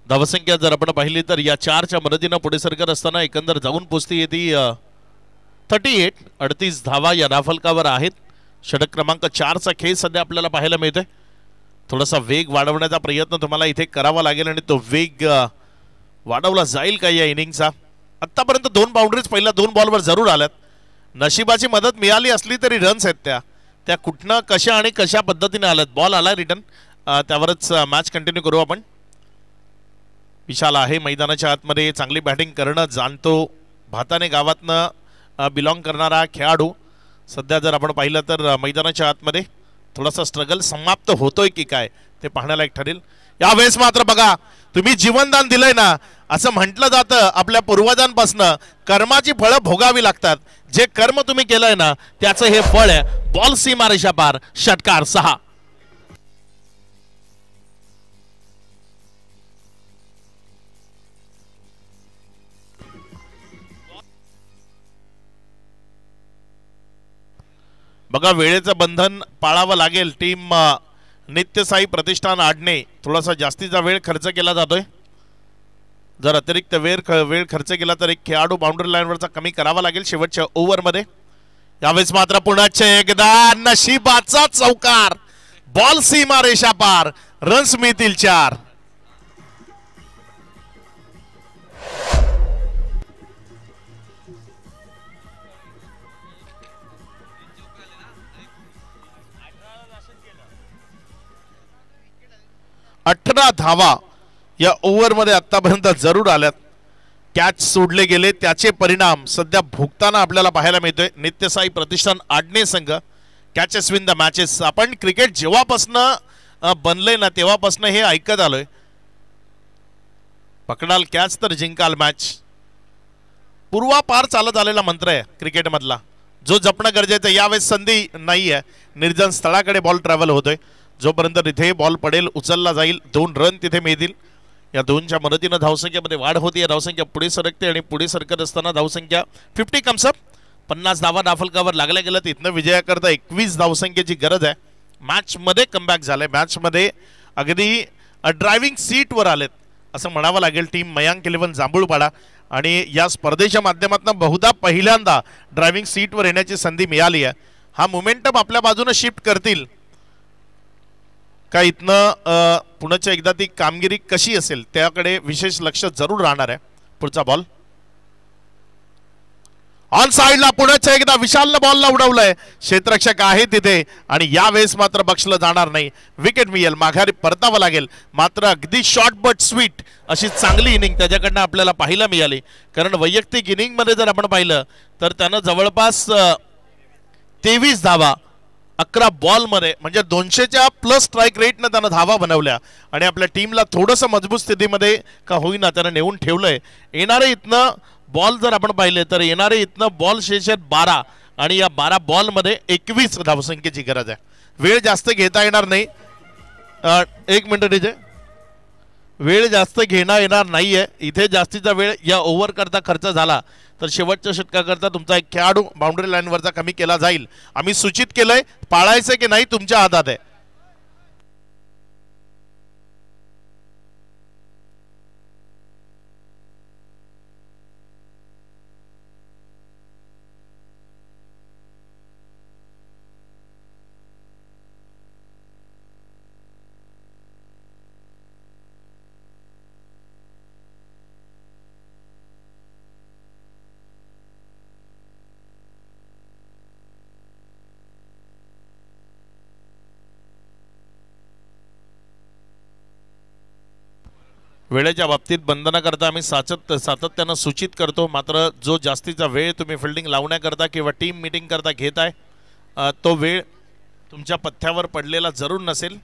धावसंख्या जर आपण पाहिली तर या 4च्या मदतीनं पुढे सरकत असताना एकंदर जाऊन पोचती येते 38, 38 धावा या धावफलकावर आहेत। षटक क्रमांक 4चा खेळ सध्या आपल्याला पाहायला मिळतोय। थोडासा वेग वाढवण्याचा प्रयत्न तुम्हाला इथे करावा लागेल आणि तो वेग वाढवला जाईल का या इनिंगचा। आतापर्यंत 2 बाउंड्रीज पहिल्या 2 बॉलवर जरूर आल्यात, नशिबाची मदत मिळाली असली तरी रन्स आहेत त्या कुठनं कशा आणि कशा पद्धतीने आल्यात। बॉल आला रिटर्न, त्यावरच मॅच कंटिन्यू करू आपण। विशाल आहे मैदानाच्या आतमध्ये, चांगली बॅटिंग करणं जाणतो, भाताने गावातनं बिलॉंग करणारा खेळाडू। सध्या जर आपण पाहिलं तर मैदानाच्या आतमध्ये थोडासा स्ट्रगल समाप्त होतोय की काय ते पाहण्यालायक ठरेल। यावेळेस मात्र बघा, तुम्ही जीवनदान दिलंय ना, असं म्हटलं जातं आपल्या पूर्वजांपासून कर्माची फळं भोगावी लागतात। जे कर्म तुम्ही केलंय ना त्याचं हे फळ आहे। बॉल सीमारेषा पार, षटकार 6। बघा, वेळेचं बंधन पाळावं लागेल। टीम नित्यसाई प्रतिष्ठान आडणे थोडासा जास्तीचा वेळ खर्च केला जातोय। जर अतिरिक्त वेळ खर्च केला तर एक खेळाडू बाउंड्री लाईनवरचा कमी करावा लागेल शेवटच्या ओव्हरमध्ये। यावेळेस मात्र पुन्हा एकदा नशिबाचा चौकार, बॉल सीमारेषा पार, रन्स मिळतील 4। अठरा धावा या ओव्हरमध्ये आतापर्यंत जरूर आल्यात। कॅच सोडले गेले त्याचे परिणाम सध्या भोगताना आपल्याला पाहायला मिळतोय नित्यसाई प्रतिष्ठान आडणे संघ। कॅचेस विन द मॅचेस, आपण क्रिकेट जेव्हापासून बनले ना तेव्हापासून हे ऐकत आलोय। पकडाल कॅच तर जिंकाल मॅच, पूर्वापार चालत आलेला मंत्र आहे क्रिकेट मधला। जो जपणं गरजेचं आहे. यावेळेस संधी नाही आहे, निर्जन स्थळाकडे बॉल ट्रॅव्हल होतोय. जोपर्यंत तिथे बॉल पडेल उचलला जाईल 2 रन तिथे मिळतील. या 2च्या मदतीनं धावसंख्येमध्ये वाढ होती. धावसंख्या पुढे सरकते आणि पुढे सरकत असताना धावसंख्या 50 कम्स अप. 50 धावा डाफलकावर लागल्या गेलं. इथनं विजयाकरता 21 धावसंख्येची गरज आहे. मॅचमध्ये कमबॅक झालंय. मॅचमध्ये अगदी ड्रायव्हिंग सीटवर आलेत असं म्हणावं लागेल टीम मयांक 11 जांभूळपाडा. आणि या स्पर्धेच्या माध्यमातून बहुधा पहिल्यांदा ड्रायव्हिंग सीटवर येण्याची संधी मिळाली आहे. हा मोमेंटम आपल्या बाजूने शिफ्ट करतील का इथनं पुण्याच्या एकदा ती कामगिरी कशी असेल त्याकडे विशेष लक्ष जरूर राहणार आहे. पुढचा बॉल ऑन साइडला पुण्याच्या एकदा विशालनं बॉलला उडवलंय. क्षेत्ररक्षक आहे तिथे आणि यावेळेस मात्र बक्षलं जाणार नाही. विकेट मिळेल, माघारी परतावं लागेल. मात्र अगदी शॉर्ट बट स्वीट अशी चांगली इनिंग त्याच्याकडनं आपल्याला पाहायला मिळाली. कारण वैयक्तिक इनिंगमध्ये जर आपण पाहिलं तर त्यानं जवळपास 23 धावा 11 बॉलमध्ये म्हणजे 200च्या प्लस स्ट्राईक रेटनं त्यानं धावा बनवल्या आणि आपल्या टीमला थोडंसं मजबूत स्थितीमध्ये का होईना त्यानं नेऊन ठेवलंय. येणारे इथनं बॉल जर आपण पाहिले तर येणारे इथनं बॉल शेष आहेत 12 आणि या 12 बॉलमध्ये 21 धावसंख्येची गरज आहे. वेळ जास्त घेता येणार नाही. 1 मिनिट डीजे, वेळ जास्त घेणं येणार नाहीये इथे. जास्तीचा वेळ या ओव्हर करता खर्च झाला तर शेवटच्या षटकाकरता तुमचा एक खेळाडू बाउंड्री लाईनवरचा कमी केला जाईल. आम्ही सूचित केलंय, पाळायचं की नाही तुमच्या हातात आहे. वेळेच्या बाबतीत बंधनाकरता आम्ही सातत्यानं सूचित करतो. मात्र जो जास्तीचा वेळ तुम्ही फिल्डिंग लावण्याकरता किंवा टीम मीटिंग करता घेताय तो वेळ तुमच्या पथ्यावर पडलेला जरूर नसेल.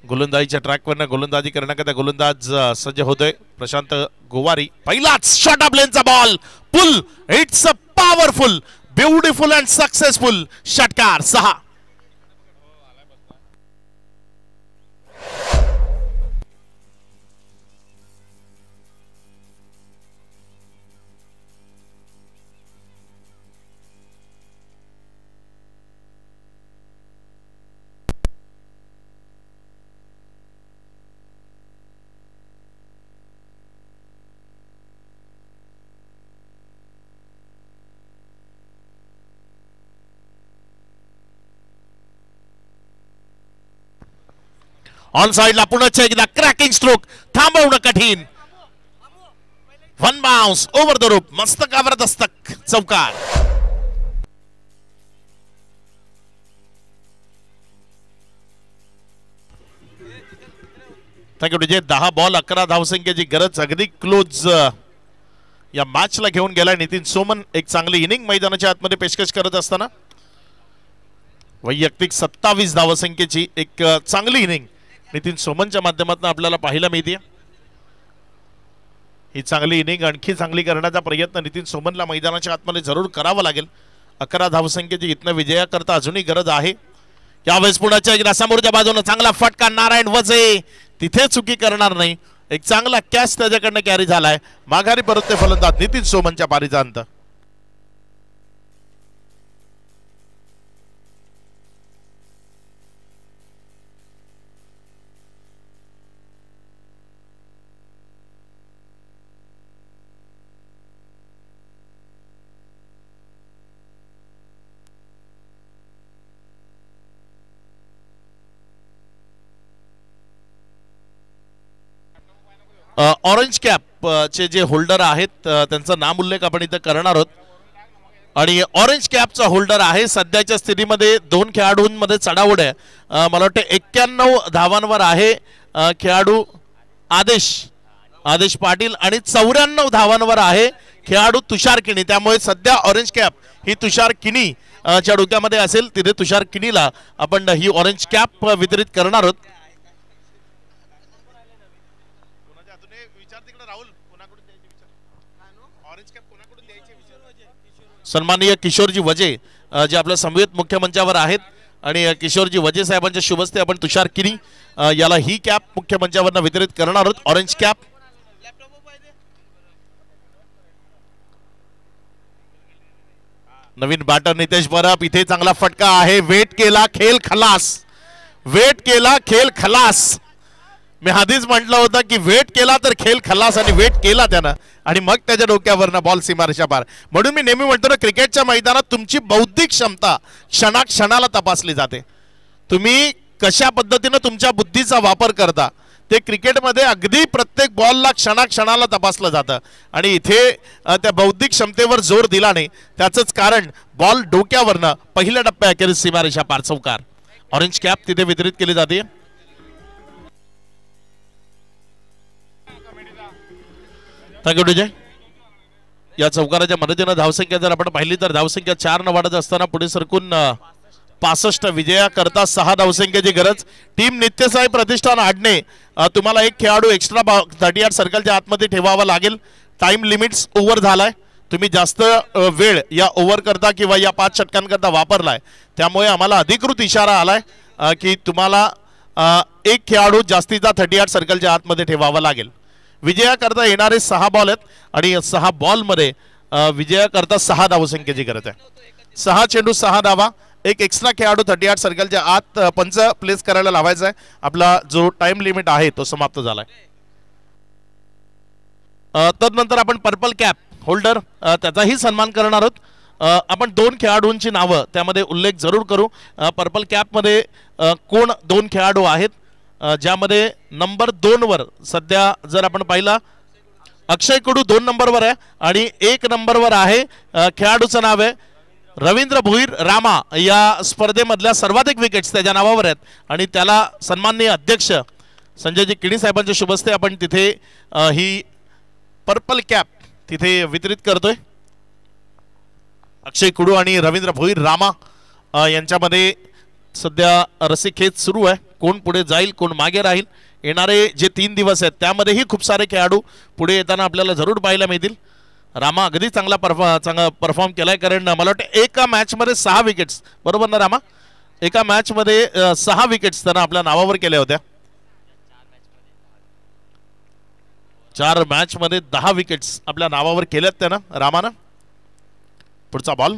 गोलंदाजीच्या ट्रॅकवरनं गोलंदाजी करण्याकरता गोलंदाज सज्ज होतोय प्रशांत गोवारी. पहिलाच शॉर्ट ऑफ लेनचा ball pull. It's a powerful beautiful and successful षटकार. 6. ऑन साइडला पुण्याच्या एकदा क्रॅकिंग स्ट्रोक थांबवणं कठीण. 1 बाउन्स ओव्हर द रूप. मस्तकावर दस्तक चौकार. Thank you DJ. 10 बॉल 11 धावसंख्येची गरज अगदी क्लोज या मॅचला घेऊन गेलाय नितीन सोमन. एक चांगली इनिंग मैदानाच्या आतमध्ये पेशकश करत असताना वैयक्तिक 27 धावसंख्येची एक चांगली इनिंग नितीन सोमनच्या माध्यमातून आपल्याला पाहायला मिळते. ही चांगली इनिंग आणखी चांगली करण्याचा प्रयत्न नितीन सोमनला मैदानाच्या आतमध्ये जरूर करावा लागेल. 11 धावसंख्येची इथनं विजयाकरता अजूनही गरज आहे. यावेळेस पुण्याच्या एकदा समोरच्या बाजूने चांगला फटका. नारायण वजे तिथे चुकी करणार नाही. एक चांगला कॅच त्याच्याकडनं कॅरी झालाय. माघारी परतते फलंदाज नितीन सोमनच्या पारीचा अंत. ऑरेंज कॅप चे जे होल्डर आहेत त्यांचा नाम उल्लेख आपण इथं करणार आहोत. आणि ऑरेंज कॅपचा होल्डर आहे सध्याच्या स्थितीमध्ये 2 खेळाडूंमध्ये चढाओढ आहे. मला वाटतं 91 धावांवर आहे खेळाडू आदेश पाटील आणि 94 धावांवर आहे खेळाडू तुषार किणी. त्यामुळे सध्या ऑरेंज कॅप ही तुषार किणी च्या डोक्यामध्ये असेल. तिथे तुषार किणीला आपण ही ऑरेंज कॅप वितरित करणार आहोत. सन्माननीय किशोरजी वजे जे आपल्या समवेत मुख्य मंचावर आहेत आणि किशोरजी वजे साहेबांच्या शुभ हस्ते आपण तुषार किनी याला ही कॅप मुख्य मंचावर वितरित करणार आहोत, ऑरेंज कॅप. नवीन बॅटर नितेश परब, इथे चांगला फटका आहे, वेट केला खेळ खलास, वेट केला खेळ खलास. मी आधीच म्हटलं होतं की वेट केला तर खेळ खलास, आणि वेट केला त्यानं आणि मग त्याच्या डोक्यावरनं बॉल सीमारेषा पार. म्हणून मी नेहमी म्हणतो ना, क्रिकेटच्या मैदानात तुमची बौद्धिक क्षमता क्षणाक्षणाला तपासली जाते. तुम्ही कशा पद्धतीनं तुमच्या बुद्धीचा वापर करता ते क्रिकेटमध्ये अगदी प्रत्येक बॉलला क्षणाक्षणाला तपासलं जातं. आणि इथे त्या बौद्धिक क्षमतेवर जोर दिला नाही, त्याचंच कारण बॉल डोक्यावरनं पहिल्या टप्प्याअखेरीस सीमारेषा पार. चौकार, ऑरेंज कॅप तिथे वितरित केली जाते. थँक्यू विजय. या चौकाराच्या मदतीनं धावसंख्या जर आपण पाहिली तर धावसंख्या 4 न वाढत असताना पुढे सरकून 65 विजयाकरता 6 धावसंख्येची गरज. टीम नित्यसाई प्रतिष्ठान आडणे, तुम्हाला एक खेळाडू एक्स्ट्रा 38 सर्कलच्या आतमध्ये ठेवावा लागेल. टाइम लिमिट्स ओव्हर झालाय, तुम्ही जास्त वेळ या ओव्हर करता किंवा या 5 षटकांकरता वापरलाय, त्यामुळे आम्हाला अधिकृत इशारा आलाय की तुम्हाला एक खेळाडू जास्तीचा 38 सर्कलच्या आतमध्ये ठेवावा लागेल. विजयाकरता येणारे 6 बॉल आहेत आणि 6 बॉलमध्ये विजयाकरता 6 धावसंख्येची गरज आहे. 6 चेंडू 6 धावा, एक एक्स्ट्रा खेळाडू 38 सर्कलच्या आत पंच प्लेस करायला लावायचा आहे. आपला जो टाइम लिमिट आहे तो समाप्त झालाय. तदनंतर आपण पर्पल कॅप होल्डर त्याचाही सन्मान करणार आहोत. आपण 2 खेळाडूंची नावं त्यामध्ये उल्लेख जरूर करू. पर्पल कॅपमध्ये कोण 2 खेळाडू आहेत, ज्यामध्ये नंबर 2 वर सध्या जर आपण पाहिला अक्षय कुडू 2 नंबरवर आहे आणि 1 नंबरवर आहे खेळाडूचं नाव आहे रवींद्र भोईर रामा. या स्पर्धेमधल्या सर्वाधिक विकेट्स त्याच्या नावावर आहेत आणि त्याला सन्माननीय अध्यक्ष संजयजी किणी साहेबांच्या शुभ हस्ते आपण तिथे ही पर्पल कॅप तिथे वितरित करतोय. अक्षय कुडू आणि रवींद्र भोईर रामा यांच्यामध्ये सध्या रस्सीखेच सुरू आहे. कोण पुढे जाईल कोण मागे राहील, येणारे जे 3 दिवस आहेत त्यामध्येही खूप सारे खेळाडू पुढे येताना आपल्याला जरूर पाहायला मिळतील. रामा अगदी चांगला परफॉर्म केलाय, कारण मला वाटतं एका मॅच मध्ये 6 विकेट्स, बरोबर ना रामा? एका मॅच मध्ये 6 विकेट्स त्यांना आपल्या नावावर केल्या होत्या. 4 मॅच मध्ये 10 विकेट्स आपल्या नावावर केल्यात त्यानं रामानं. पुढचा बॉल,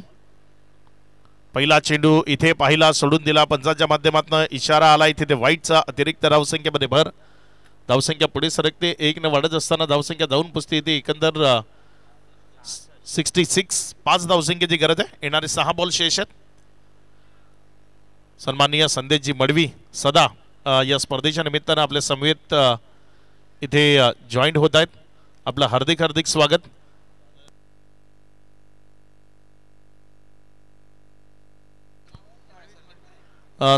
पहिला चेंडू इथे पाहिला, सोडून दिला. पंचांच्या माध्यमातून इशारा आला इथे वाईटचा. अतिरिक्त धावसंख्येमध्ये भर, धावसंख्या पुढे सरकते. 1 न वाढत असताना धावसंख्या जाऊन पुसते येते. एकंदर 66, 5 धावसंख्येची गरज आहे. येणारे 6 बॉल शेष आहेत. सन्माननीय संदेशजी मडवी सदा या स्पर्धेच्या निमित्तानं आपल्या समवेत इथे जॉईंट होत आहेत. आपलं हार्दिक हार्दिक स्वागत.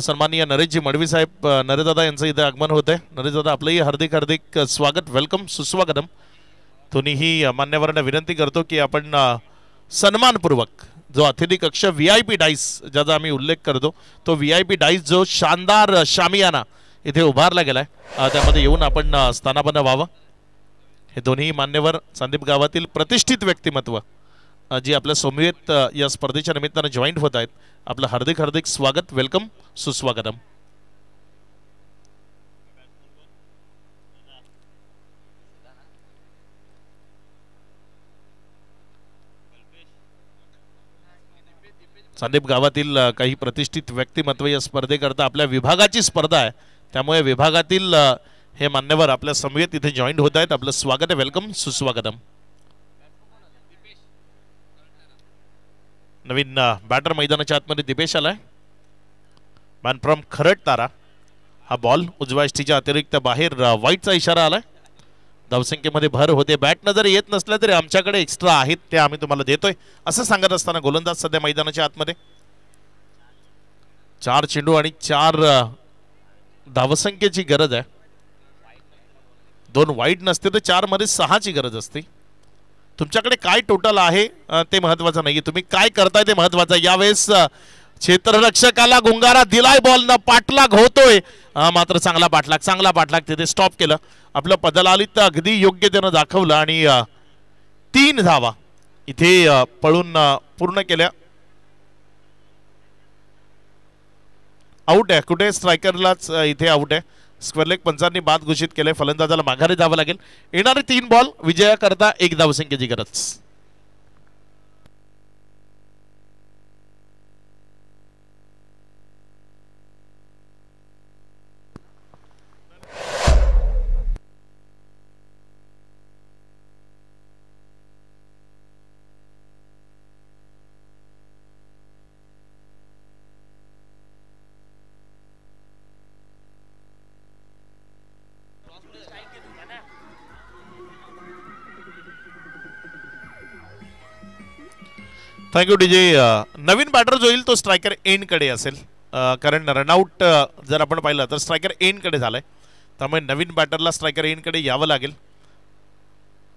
सन्माननीय नरेशजी मडवी साहेब, नरेशदादा यांचं इथे आगमन होत आहे. नरेशदादा आपलंही हार्दिक हार्दिक स्वागत, वेलकम, सुस्वागतम. दोन्हीही मान्यवरांना विनंती करतो की आपण सन्मानपूर्वक जो अतिथी कक्ष VIP डाईस ज्याचा आम्ही उल्लेख करतो, तो VIP डाईस जो शानदार शामियाना इथे उभारला गेलाय त्यामध्ये येऊन आपण स्थानापन्न व्हावं. हे दोन्ही मान्यवर संदीप गावातील प्रतिष्ठित व्यक्तिमत्व जी आपल्या समवेत या स्पर्धेच्या निमित्तानं जॉईंट होत आहेत. आपलं हार्दिक हार्दिक स्वागत, वेलकम, सुस्वागतम. संदीप गावातील काही प्रतिष्ठित व्यक्तिमत्व या स्पर्धेकरता आपल्या विभागाची स्पर्धा आहे, त्यामुळे विभागातील हे मान्यवर आपल्या समवेत इथे जॉईंट होत आहेत. आपलं स्वागत आहे, वेलकम, सुस्वागतम. नवीन बॅटर मैदानाच्या आतमध्ये दिपेश आलाय. Man from Khardatara. हा बॉल उजव्या यष्टीच्या अतिरिक्त बाहेर वाईटचा इशारा आलाय. धावसंख्येमध्ये भर होते. बॅटनं जर येत नसल्या तरी आमच्याकडे एक्स्ट्रा आहेत ते आम्ही तुम्हाला देतोय असं सांगत असताना गोलंदाज सध्या मैदानाच्या आतमध्ये. 4 चेंडू आणि 4 धावसंख्येची गरज आहे. 2 वाईट नसते तर 4 मध्ये 6 ची गरज असते. तुमच्याकडे काय टोटल आहे ते महत्वाचं नाहीये, तुम्ही काय करताय ते महत्वाचं. यावेळेस क्षेत्ररक्षकाला गुंगारा दिलाय, बॉल न पाठलाग होतोय, मात्र चांगला पाठलाग तिथे स्टॉप केलं. आपलं पदलालित अगदी योग्य त्यानं दाखवलं आणि 3 धावा इथे पळून पूर्ण केल्या. आउट आहे, कुठे स्ट्रायकरलाच इथे आउट आहे. स्क्वेअर लेग पंचांनी बाद घोषित केले. फलंदाजाला माघारी जावं लागेल. येणारे 3 बॉल विजयाकरता 1 धावसंख्येची गरज. Thank you DJ. नवीन बॅटर जो येईल तो स्ट्रायकर एंड कडे असेल, कारण रनआउट जर आपण पाहिलं तर स्ट्रायकर एंड कडे झालाय, त्यामुळे नवीन बॅटरला स्ट्रायकर एंड कडे यावं लागेल.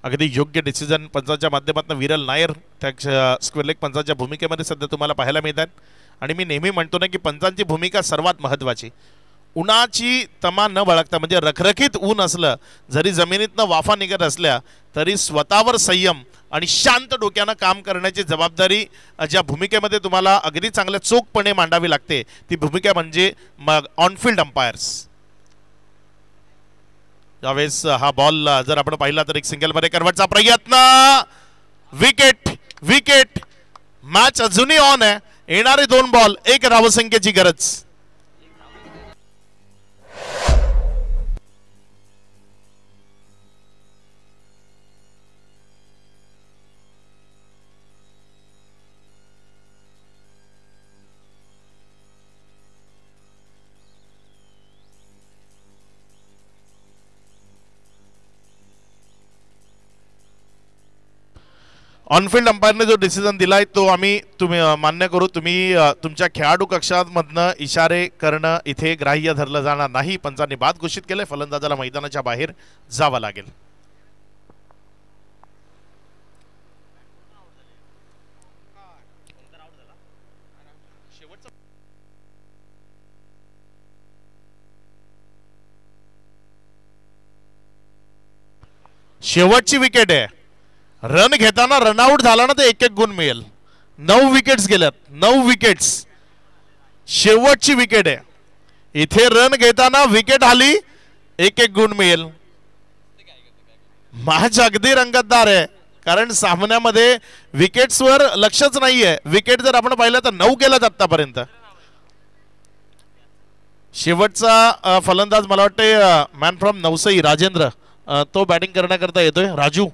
अगदी योग्य डिसिजन पंचांच्या माध्यमातून विरल नायर त्या स्क्वेअर लेग पंचांच्या भूमिकेमध्ये सध्या तुम्हाला पाहायला मिळतात. आणि मी नेहमी म्हणतो ना की पंचांची भूमिका सर्वात महत्त्वाची. उन्हाची तमा न बाळगता, म्हणजे रखरखीत ऊन असलं, जरी जमिनीतनं वाफा निघत असल्या तरी स्वतःवर संयम आणि शांत डोक्यानं काम करण्याची जबाबदारी ज्या भूमिकेमध्ये तुम्हाला अगदी चांगल्या चोखपणे मांडावी लागते ती भूमिका म्हणजे ऑनफिल्ड अंपायर्स. यावेळेस हा बॉल जर आपण पाहिला तर एक सिंगल मध्ये कन्व्हर्टचा प्रयत्न. Wicket wicket. मॅच अजूनही ऑन आहे. येणारे 2 बॉल 1 धावसंख्येची गरज. ऑनफिल्ड अंपायरने जो डिसिजन दिलाय तो तुम्ही मान्य करू. तुम्ही तुमच्या खेळाडू कक्षामधनं इशारे करणं इथे ग्राह्य धरलं जाणार नाही. पंचांनी बाद घोषित केलंय. फलंदाजाला मैदानाच्या बाहेर जावं लागेल. शेवटची विकेट आहे. रन घेताना रनआउट झाला ना तर 1-1 गुण मिळेल. 9 विकेट्स गेल्यात. 9 विकेट्स. शेवटची विकेट आहे. इथे रन घेताना विकेट आली 1-1 गुण मिळेल. मॅच अगदी रंगतदार आहे, कारण सामन्यामध्ये विकेट्सवर लक्षच नाहीये. विकेट जर आपण पाहिलं तर 9 गेल्यात आतापर्यंत. शेवटचा फलंदाज मला वाटते मॅन फ्रॉम नवसई राजेंद्र, तो बॅटिंग करण्याकरता येतोय. राजू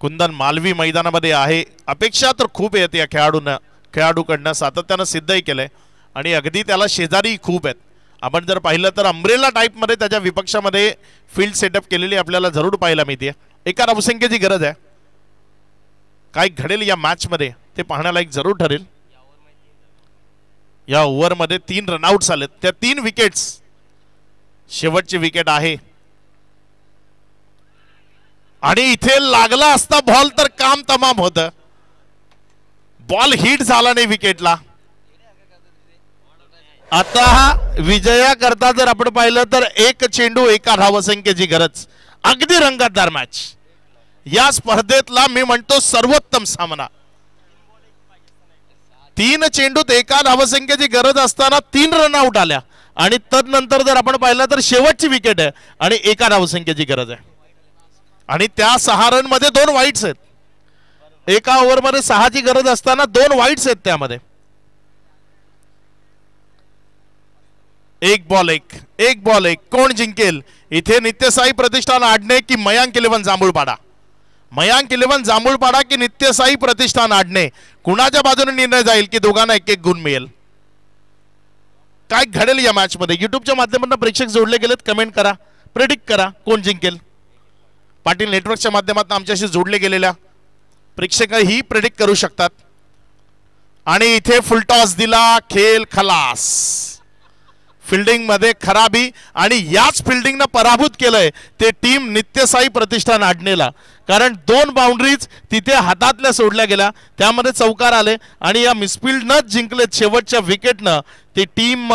कुंदन मालवी मैदानामध्ये आहे. अपेक्षा तर खूप आहेत या खेळाडूकडनं, सातत्यानं सिद्धही केलंय आणि अगदी त्याला शेजारी खूप आहेत. आपण जर पाहिलं तर अम्ब्रेला टाईपमध्ये त्याच्या विपक्षामध्ये फील्ड सेटअप केलेली आपल्याला जरूर पाहायला मिळते. 1 धावसंख्येची गरज आहे. काय घडेल या मॅचमध्ये ते पाहण्यालायक जरूर ठरेल. या ओव्हरमध्ये 3 रनआउट्स आलेत. त्या 3 विकेट्स. शेवटची विकेट आहे आणि इथे लागला असता बॉल तर काम तमाम होतं. बॉल हिट झाला नाही विकेटला. आता विजया करता जर आपण पाहिलं तर 1 चेंडू 1 धावसंख्येची गरज. अगदी रंगतदार मॅच. या स्पर्धेतला मी म्हणतो सर्वोत्तम सामना. 3 चेंडूत 1 धावसंख्येची गरज असताना 3 रनआउट आल्या आणि तदनंतर जर आपण पाहिलं तर शेवटची विकेट आहे आणि 1 धावसंख्येची गरज आहे. आणि त्या 6 रन मध्ये 2 वाईट्स आहेत. 1 ओव्हरमध्ये 6 ची गरज असताना 2 वाईट्स आहेत त्यामध्ये. 1 बॉल 1 कोण जिंकेल इथे? नित्यसाई प्रतिष्ठान आडणे की मयांक 11 जांभूळपाडा? मयांक 11 जांभूळपाडा की नित्यसाई प्रतिष्ठान आडणे? कुणाच्या बाजूने निर्णय जाईल की दोघांना 1-1 गुण मिळेल? काय घडेल या मॅच मध्ये? युट्यूबच्या माध्यमातून प्रेक्षक जोडले गेलेत. कमेंट करा, प्रेडिक्ट करा कोण जिंकेल. पाटील नेटवर्कच्या माध्यमातून आमच्याशी जोडले गेलेल्या प्रेक्षकही प्रेडिक्ट करू शकतात. आणि इथे फुल टॉस दिला. खेळ खलास. फिल्डिंग मध्ये खराबी आणि याच फिल्डिंगनं पराभूत केलंय ते टीम नित्यसाई प्रतिष्ठान आडणेला. कारण 2 बाउंड्रीज तिथे हातातल्या सोडल्या गेल्या, त्यामध्ये चौकार आले आणि या मिसफिल्ड न जिंकलेत. शेवटच्या विकेटनं ती टीम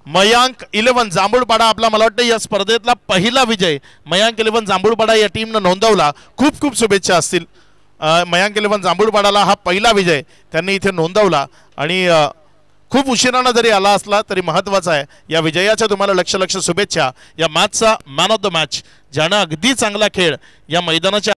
मयांक 11 जांभूळपाडा आपला मला वाटतं या स्पर्धेतला पहिला विजय मयांक 11 जांभूळपाडा या टीमनं नोंदवला. खूप खूप शुभेच्छा असतील. मयांक 11 जांभूळपाडाला हा पहिला विजय त्यांनी इथे नोंदवला आणि खूप उशिरानं जरी आला असला तरी महत्त्वाचा आहे. या विजयाच्या तुम्हाला लक्ष शुभेच्छा. या मॅचचा मॅन ऑफ द मॅच ज्यानं अगदी चांगला खेळ या मैदानाच्या